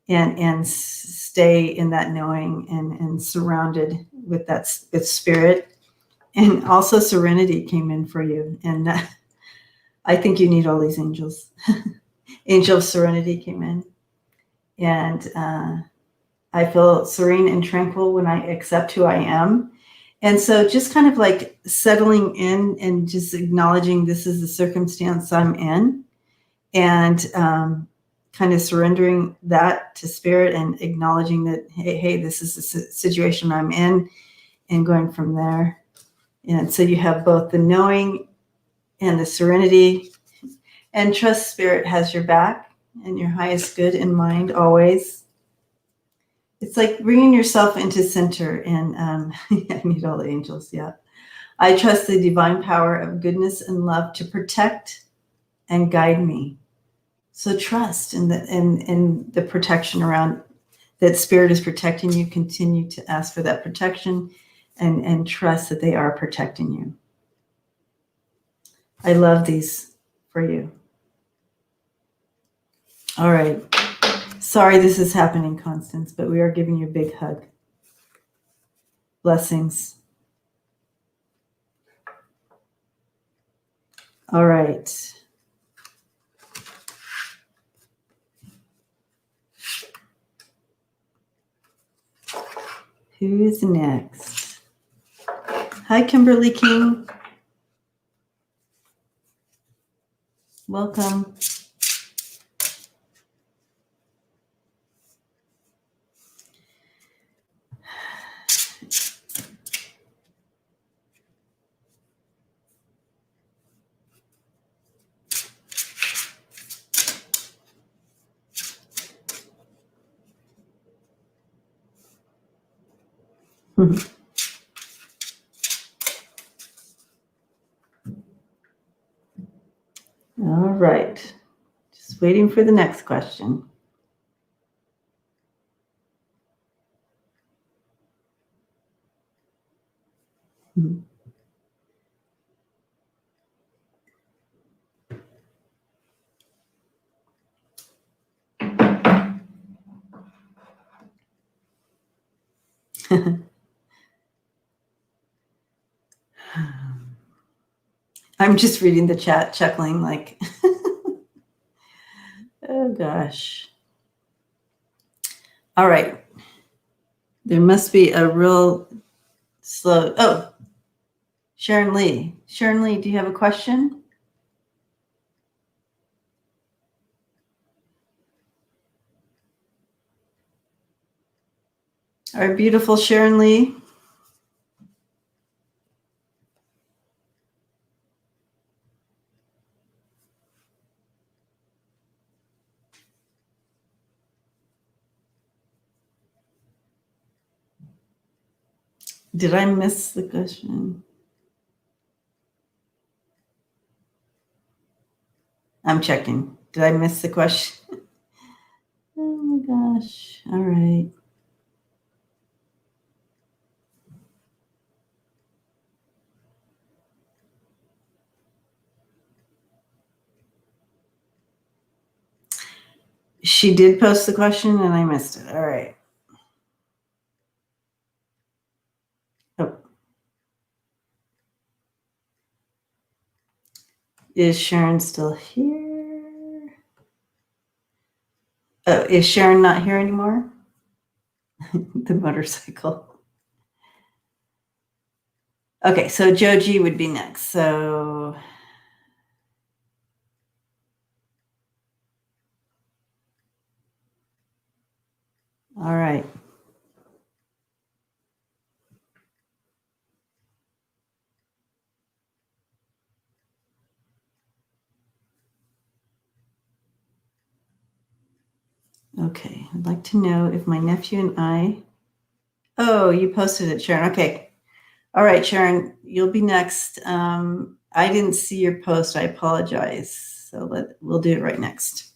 and stay in that knowing and surrounded with with spirit. And also serenity came in for you. And I think you need all these angels. Angel of serenity came in. And I feel serene and tranquil when I accept who I am. And so just kind of like settling in and just acknowledging this is the circumstance I'm in, and kind of surrendering that to spirit and acknowledging that, hey, this is the situation I'm in, and going from there. And so you have both the knowing and the serenity, and trust spirit has your back and your highest good in mind always. It's like bringing yourself into center, and I need all the angels. Yeah. I trust the divine power of goodness and love to protect and guide me. So trust in the protection around that spirit is protecting you. Continue to ask for that protection, and trust that they are protecting you. I love these for you. All right. Sorry this is happening, Constance, but we are giving you a big hug. Blessings. All right. Who's next? Hi, Kimberly King. Welcome. All right. Just waiting for the next question. I'm just reading the chat, chuckling like, oh gosh. All right. There must be a real slow. Oh, Sharon Lee. Sharon Lee, do you have a question? Our beautiful Sharon Lee. Did I miss the question? I'm checking. Did I miss the question? Oh my gosh. All right. She did post the question and I missed it. All right. Oh. Is Sharon still here? Oh, is Sharon not here anymore? The motorcycle. Okay, so Joji would be next. So all right. Okay, I'd like to know if my nephew and I. Oh, you posted it, Sharon. Okay. All right, Sharon, you'll be next. I didn't see your post. I apologize. So we'll do it right next.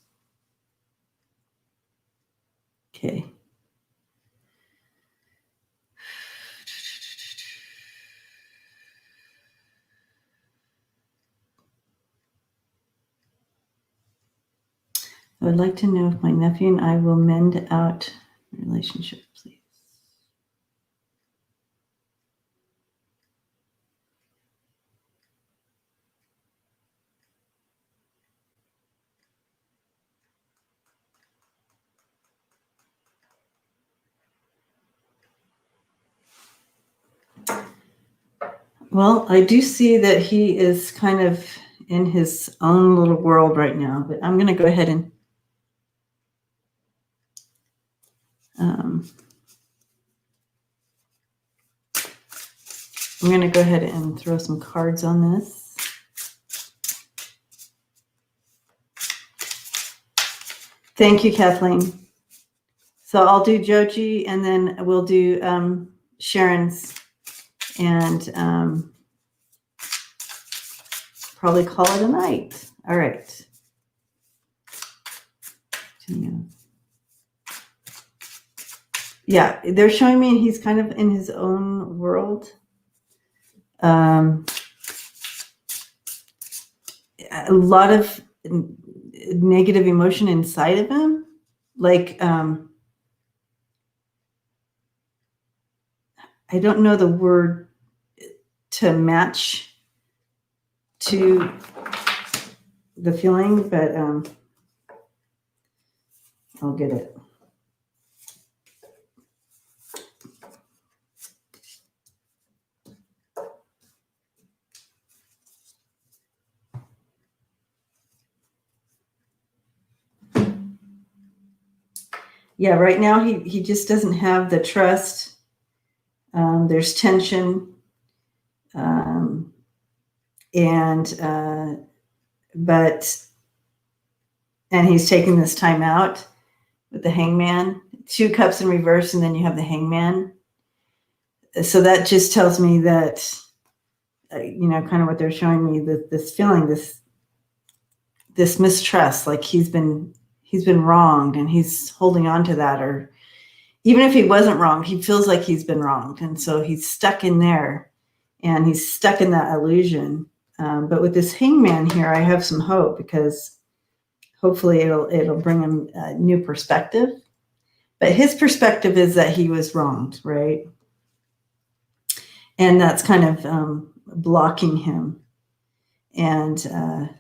Okay. I would like to know if my nephew and I will mend out the relationship, please. Well, I do see that he is kind of in his own little world right now, but I'm going to go ahead and throw some cards on this. Thank you, Kathleen. So I'll do Joji and then we'll do Sharon's and probably call it a night. All right. Yeah, they're showing me he's kind of in his own world. A lot of negative emotion inside of him. Like, I don't know the word to match to the feeling, but I'll get it. Yeah, right now he just doesn't have the trust. There's tension. And he's taking this time out with the Hangman, 2 cups in reverse, and then you have the Hangman. So that just tells me that, kind of what they're showing me, that this feeling, this mistrust, like he's been wronged and he's holding on to that, or even if he wasn't wronged, he feels like he's been wronged. And so he's stuck in there and he's stuck in that illusion. But with this Hangman here, I have some hope because hopefully it'll bring him a new perspective. But his perspective is that he was wronged, right? And that's kind of blocking him. And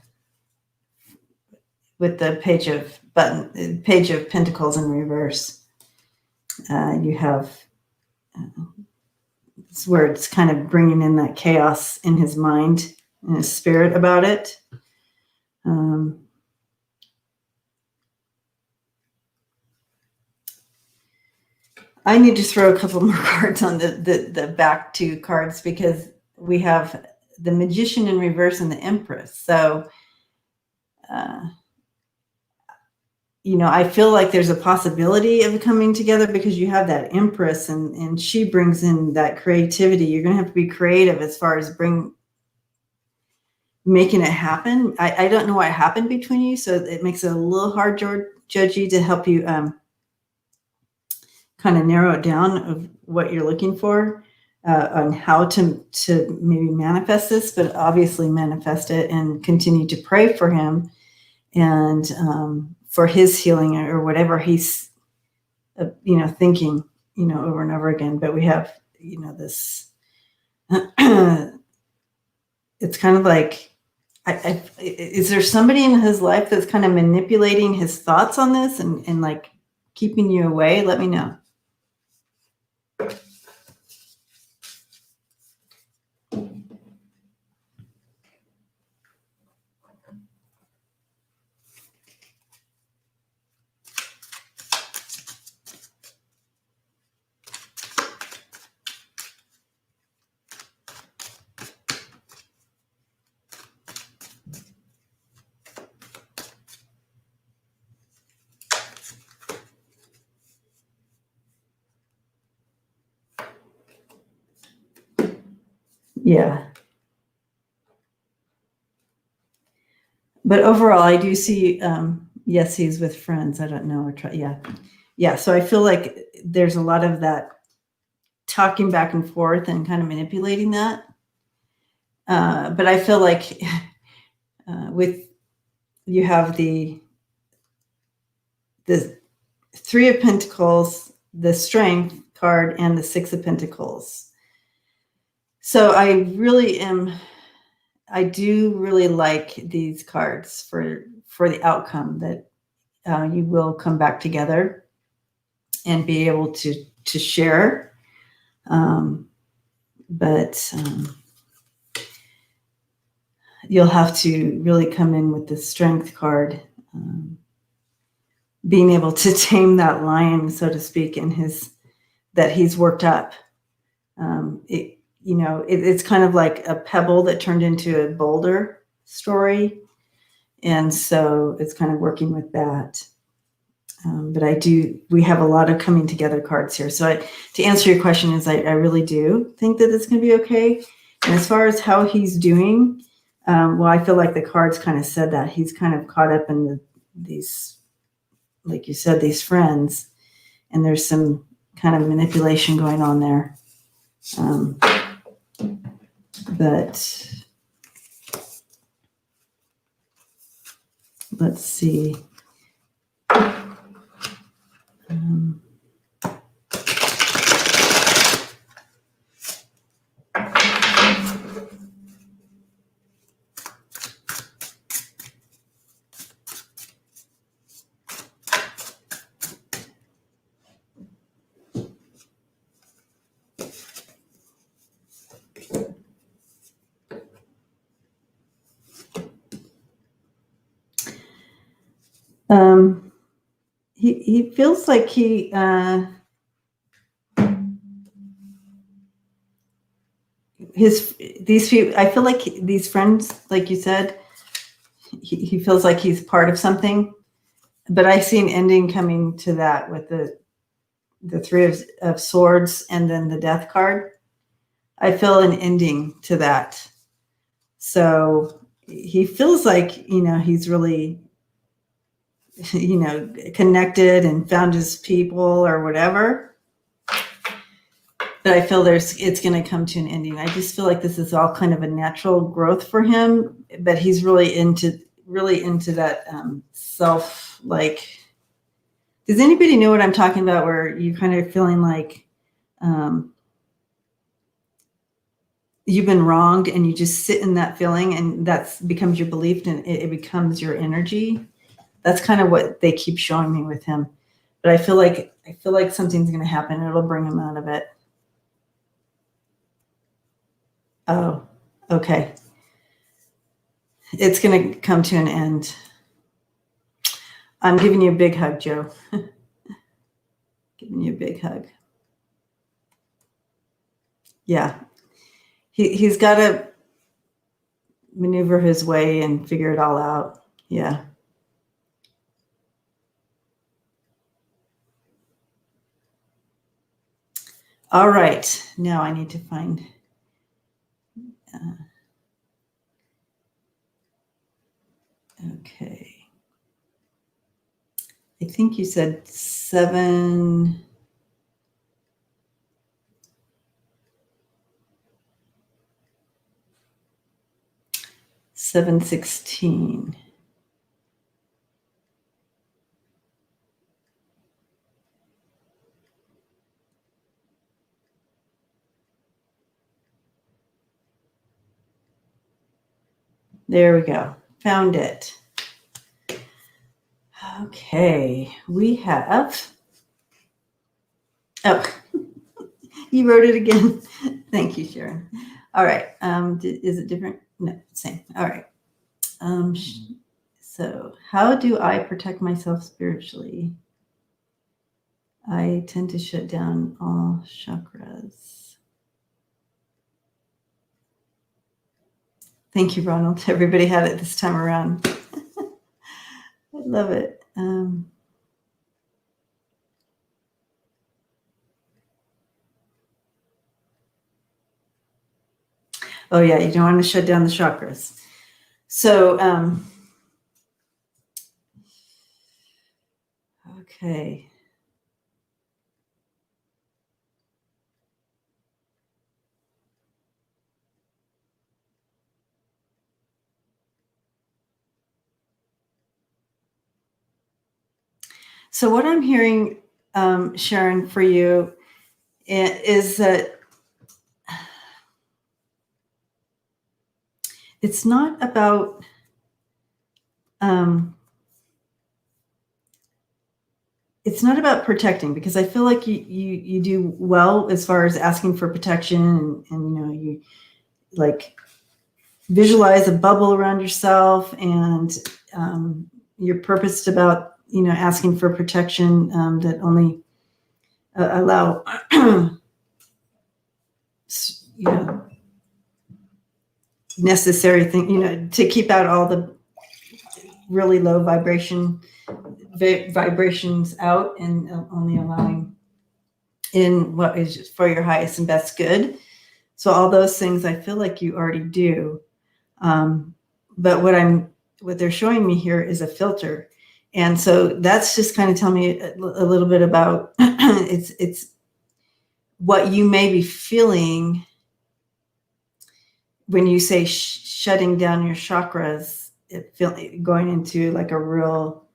with the Page of Pentacles in reverse, you have it's where it's kind of bringing in that chaos in his mind and his spirit about it. I need to throw a couple more cards on the back 2 cards because we have the Magician in reverse and the Empress. So, I feel like there's a possibility of coming together because you have that Empress and she brings in that creativity. You're going to have to be creative as far as making it happen. I don't know what happened between you, so it makes it a little hard judgy to help you kind of narrow it down of what you're looking for on how to maybe manifest this, but obviously manifest it and continue to pray for him and for his healing or whatever he's thinking over and over again. But we have this it's kind of like is there somebody in his life that's kind of manipulating his thoughts on this and like keeping you away? Let me know. Yeah. But overall, I do see, yes, he's with friends. I don't know. Yeah. So I feel like there's a lot of that talking back and forth and kind of manipulating that. But I feel like with you have the Three of Pentacles, the Strength card, and the Six of Pentacles. So I do really like these cards for the outcome that you will come back together and be able to share. But you'll have to really come in with the Strength card, being able to tame that lion, so to speak, that he's worked up. It's kind of like a pebble that turned into a boulder story. And so it's kind of working with that. But we have a lot of coming together cards here. So to answer your question is I really do think that it's going to be okay. And as far as how he's doing, I feel like the cards kind of said that he's kind of caught up in these, like you said, these friends, and there's some kind of manipulation going on there. But let's see. He feels like I feel like these friends, like you said, he feels like he's part of something, but I see an ending coming to that with the Three of Swords and then the Death card. I feel an ending to that. So he feels like, he's really, connected and found his people or whatever. But I feel it's going to come to an ending. I just feel like this is all kind of a natural growth for him, but he's really into that self, like, does anybody know what I'm talking about? Where you kind of feeling like you've been wronged and you just sit in that feeling and that becomes your belief and it becomes your energy. That's kind of what they keep showing me with him. But I feel like something's going to happen. It'll bring him out of it. Oh, okay. It's going to come to an end. I'm giving you a big hug, Joe. Giving you a big hug. Yeah. He's got to maneuver his way and figure it all out. Yeah. All right. Now I need to find... Okay. I think you said 7. 716. There we go. Found it. Okay, we have. Oh, you wrote it again. Thank you, Sharon. All right. Is it different? No, same. All right. So, how do I protect myself spiritually? I tend to shut down all chakras. Thank you, Ronald. Everybody had it this time around. I love it. Oh, yeah, you don't want to shut down the chakras. So, okay. So what I'm hearing, Sharon, for you is that it's not about protecting, because I feel like you do well as far as asking for protection, and you like visualize a bubble around yourself, and you're purposed about asking for protection that only allow necessary thing to keep out all the really low vibrations out, and only allowing in what is for your highest and best good. So all those things I feel like you already do. But what they're showing me here is a filter. And so that's just kind of telling me a little bit about it's what you may be feeling when you say shutting down your chakras, going into like a real,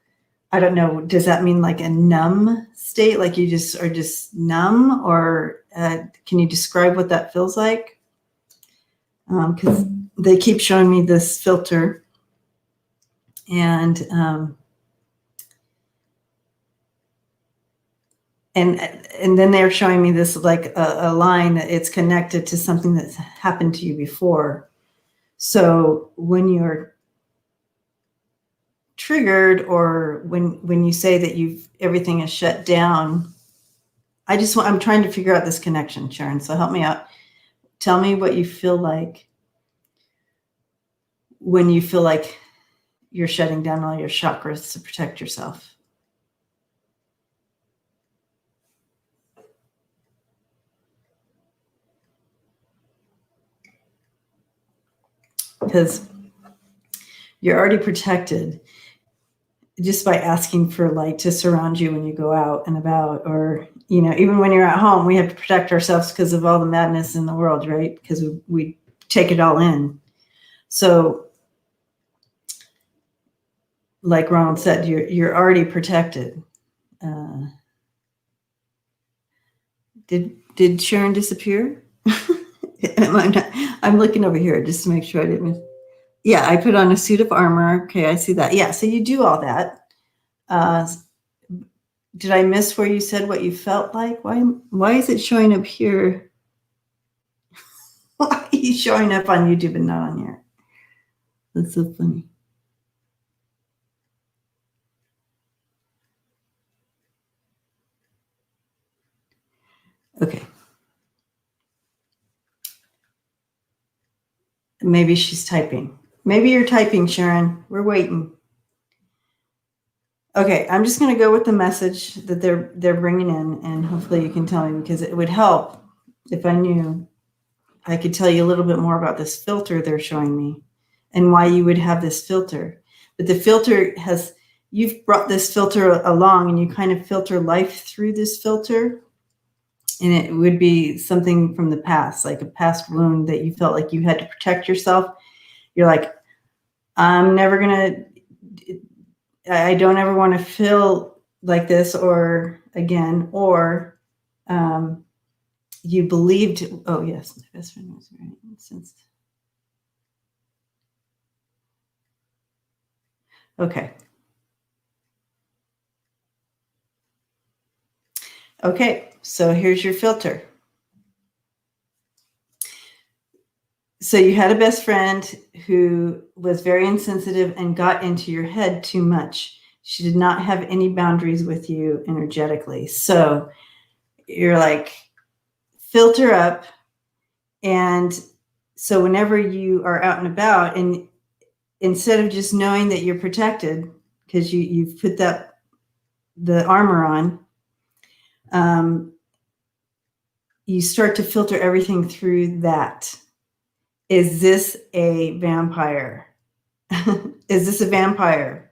I don't know, does that mean like a numb state? Like you just are just numb, or can you describe what that feels like? Because they keep showing me this filter, and then they're showing me this like a line that it's connected to something that's happened to you before. So when you're triggered, or when you say that everything is shut down, I'm trying to figure out this connection, Sharon. So help me out. Tell me what you feel like when you feel like you're shutting down all your chakras to protect yourself. Because you're already protected just by asking for light to surround you when you go out and about, or even when you're at home. We have to protect ourselves because of all the madness in the world, right? Because we take it all in. So like Ronald said, you're already protected. Did Sharon disappear? I'm looking over here just to make sure I didn't miss. Yeah, I put on a suit of armor. Okay, I see that. Yeah, so you do all that. Did I miss where you said what you felt like? Why is it showing up here? Why are you showing up on YouTube and not on here? That's so funny. Okay. Maybe she's typing. Maybe you're typing, Sharon. We're waiting. Okay, I'm just going to go with the message that they're bringing in, and hopefully you can tell me, because it would help if I knew. I could tell you a little bit more about this filter they're showing me and why you would have this filter. but the filter you've brought this filter along, and you kind of filter life through this filter. And it would be something from the past, like a past wound that you felt like you had to protect yourself. You're like, I don't ever want to feel like this or again, or you believed, oh yes, my best friend was right. Since okay. Okay, so here's your filter. So you had a best friend who was very insensitive and got into your head too much. She did not have any boundaries with you energetically. So you're like, filter up. And so whenever you are out and about, and instead of just knowing that you're protected because you've put the armor on, you start to filter everything through that. Is this a vampire? Is this a vampire?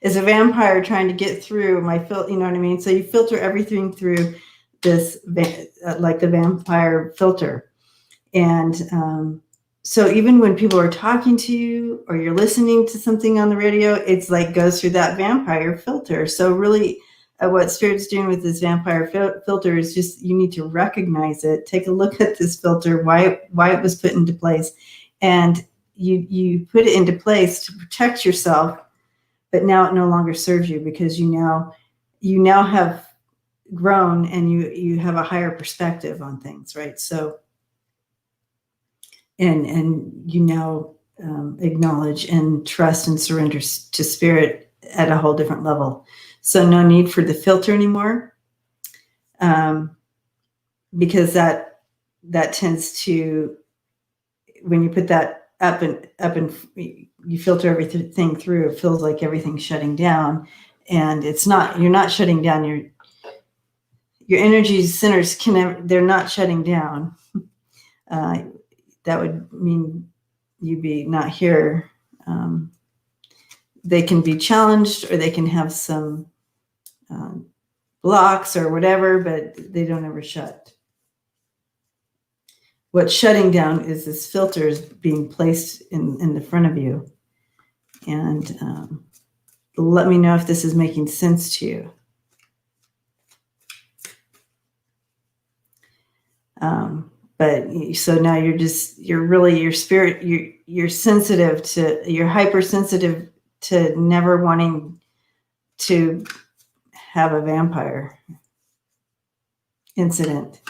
Is a vampire trying to get through my filter? You know what I mean? So you filter everything through this, like the vampire filter. And so even when people are talking to you or you're listening to something on the radio, it's like goes through that vampire filter. So really what Spirit's doing with this vampire filter is just, you need to recognize it, take a look at this filter, why it was put into place. And you put it into place to protect yourself, but now it no longer serves you because you now have grown and you have a higher perspective on things, right? So, and you now acknowledge and trust and surrender to Spirit at a whole different level. So no need for the filter anymore, because that tends to, when you put that up and you filter everything through, it feels like everything's shutting down, and it's not. You're not shutting down. Your energy centers they're not shutting down. That would mean you'd be not here. They can be challenged, or they can have some blocks or whatever, but they don't ever shut. What's shutting down is this filter is being placed in the front of you. And let me know if this is making sense to you. But so now you're really, your spirit, you're sensitive you're hypersensitive to never wanting to have a vampire incident.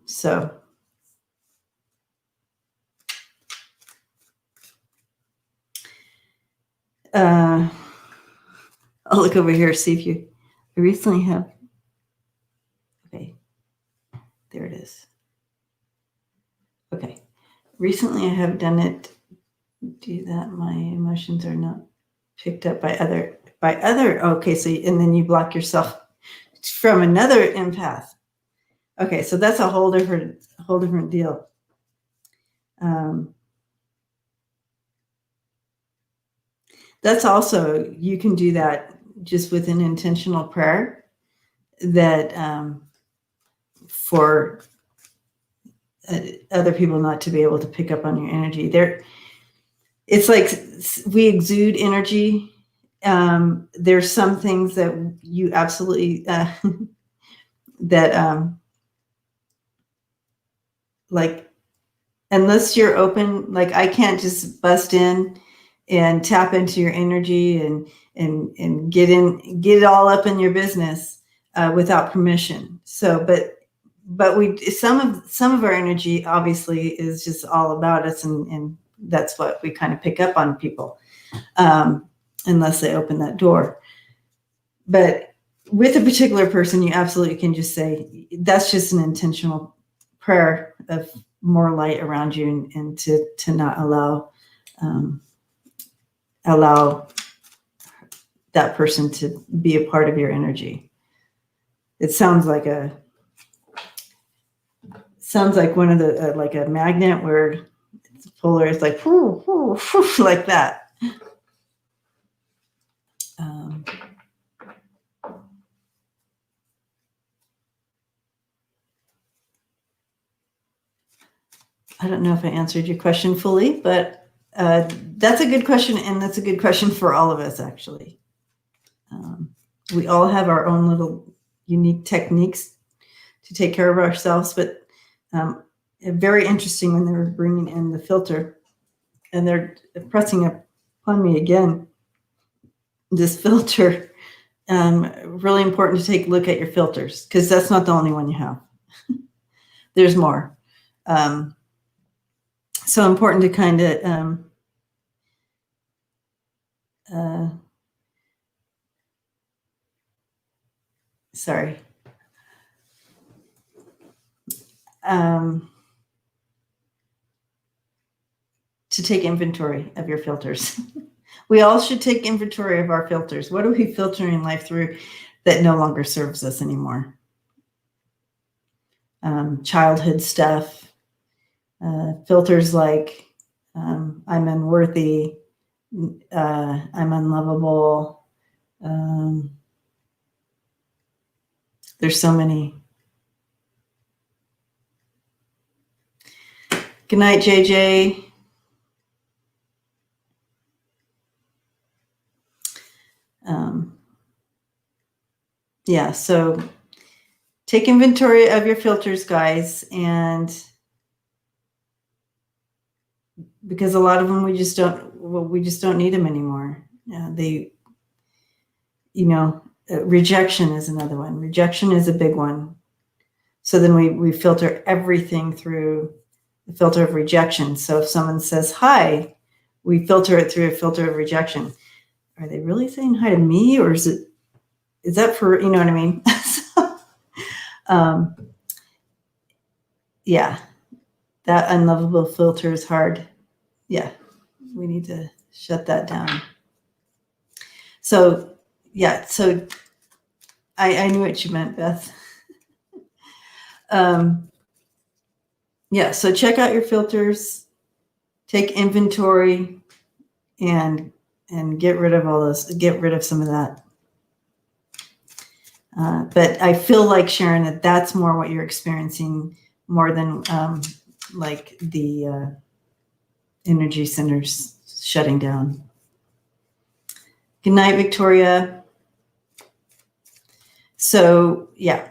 So I'll look over here, see if I recently have, okay, there it is. Okay, recently I have done it, do that, my emotions are not picked up by other, okay, so, and then you block yourself from another empath. Okay, so that's a whole different deal. That's also, you can do that just with an intentional prayer that for other people not to be able to pick up on your energy. It's like we exude energy. There's some things that you absolutely that like, unless you're open, like I can't just bust in and tap into your energy and get it all up in your business without permission. So, but we, some of our energy obviously is just all about us, and that's what we kind of pick up on people, unless they open that door. But with a particular person, you absolutely can just say, that's just an intentional prayer of more light around you, and to not allow that person to be a part of your energy. It sounds like one of the like a magnet where it's polar. It's like whoo, whoo, whoo, like that. I don't know if I answered your question fully, but that's a good question, and that's a good question for all of us, actually. We all have our own little unique techniques to take care of ourselves, but very interesting when they were bringing in the filter, and they're pressing upon me again, this filter. Really important to take a look at your filters, because that's not the only one you have. There's more. So important to kind of, sorry. To take inventory of your filters. We all should take inventory of our filters. What are we filtering life through that no longer serves us anymore? Childhood stuff, filters like I'm unworthy, I'm unlovable. There's so many. Good night, JJ. Yeah, so take inventory of your filters, guys, and because a lot of them we just don't need them anymore. Rejection is another one. Rejection is a big one. So then we filter everything through the filter of rejection. So if someone says hi, we filter it through a filter of rejection. Are they really saying hi to me, or is that for, you know what I mean? Yeah, that unlovable filter is hard. Yeah, we need to shut that down. So yeah, so I knew what you meant, Beth. Yeah, so check out your filters, take inventory, and get rid of all those, get rid of some of that. But I feel like, Sharon, that's more what you're experiencing more than like the energy centers shutting down. Good night, Victoria. So, yeah.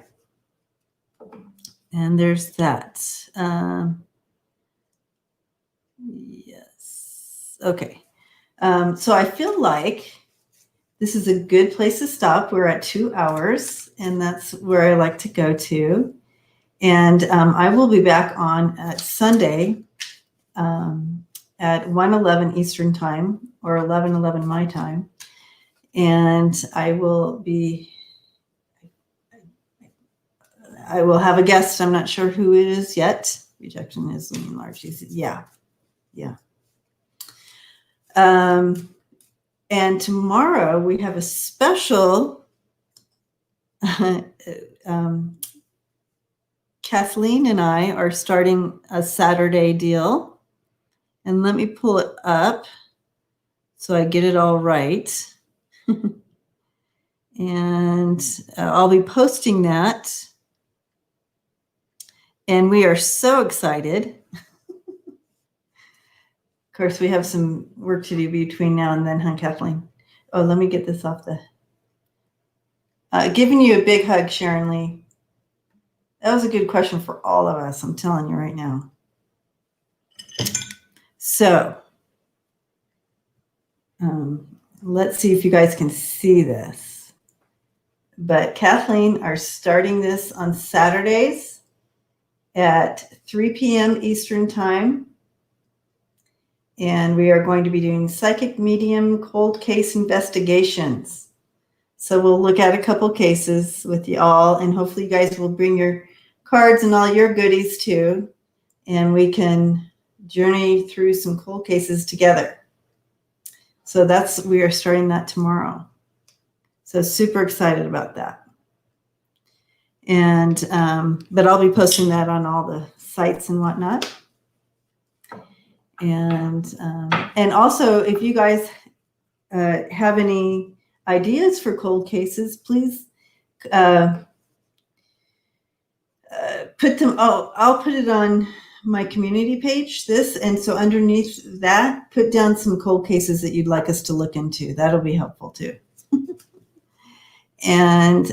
And there's that. Yes. Okay. So I feel like this is a good place to stop. We're at 2 hours, and that's where I like to go to. And I will be back on at Sunday at 1:11 Eastern time, or 11:11 my time. And I will have a guest. I'm not sure who it is yet. Rejection is looming large. Yeah. And tomorrow we have a special. Kathleen and I are starting a Saturday deal. And let me pull it up so I get it all right. And I'll be posting that. And we are so excited. Of course, we have some work to do between now and then, huh, Kathleen? Oh, let me get this off the... giving you a big hug, Sharon Lee. That was a good question for all of us, I'm telling you right now. So, let's see if you guys can see this. But Kathleen are starting this on Saturdays at 3 p.m. Eastern time. And we are going to be doing psychic medium cold case investigations. So we'll look at a couple cases with you all, and hopefully you guys will bring your cards and all your goodies too, and we can journey through some cold cases together. So we are starting that tomorrow. So super excited about that. And but I'll be posting that on all the sites and whatnot. And also, if you guys have any ideas for cold cases, please put them. Oh, I'll put it on my community page, this, and so underneath that, put down some cold cases that you'd like us to look into. That'll be helpful too. And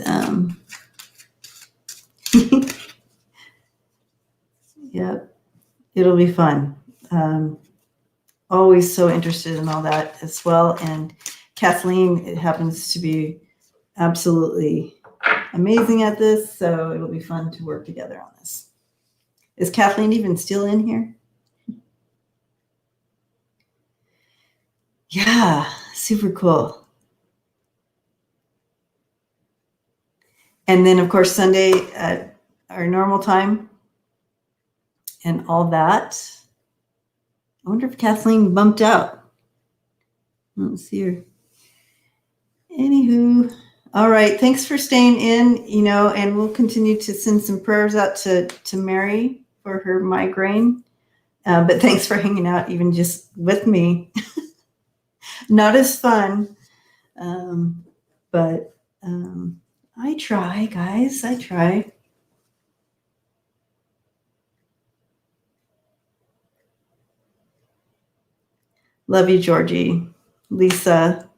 yep, it'll be fun. Always so interested in all that as well. And Kathleen, it happens to be absolutely amazing at this, so it'll be fun to work together on this. Is Kathleen even still in here? Yeah, super cool. And then, of course, Sunday at our normal time and all that. I wonder if Kathleen bumped out. Let's see her. Anywho, all right. Thanks for staying in, and we'll continue to send some prayers out to Mary for her migraine. But thanks for hanging out even just with me. Not as fun, but I try, guys. I try. Love you, Georgie. Lisa.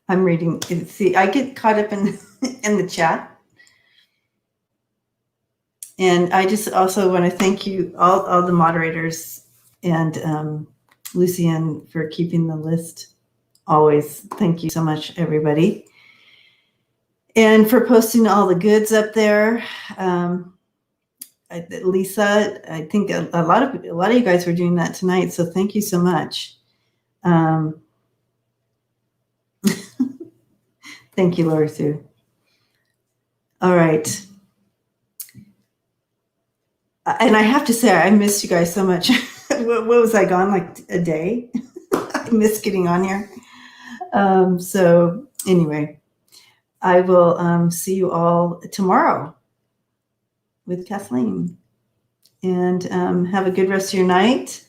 I'm reading. See, I get caught up in the chat. And I just also want to thank you, all the moderators, and Lucienne for keeping the list always. Thank you so much, everybody. And for posting all the goods up there. Lisa, I think a lot of you guys were doing that tonight, so thank you so much. Thank you, Laura Sue. All right. And I have to say, I missed you guys so much. What was I gone, like a day? I missed getting on here. So anyway, I will see you all tomorrow with Kathleen. And have a good rest of your night.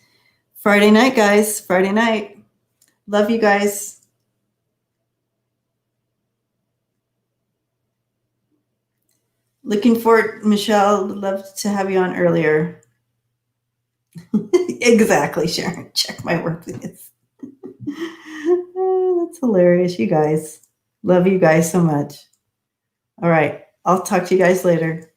Friday night, guys. Friday night. Love you guys. Looking forward, Michelle. Love to have you on earlier. Exactly, Sharon. Check my work, please. That's hilarious, you guys. Love you guys so much. All right. I'll talk to you guys later.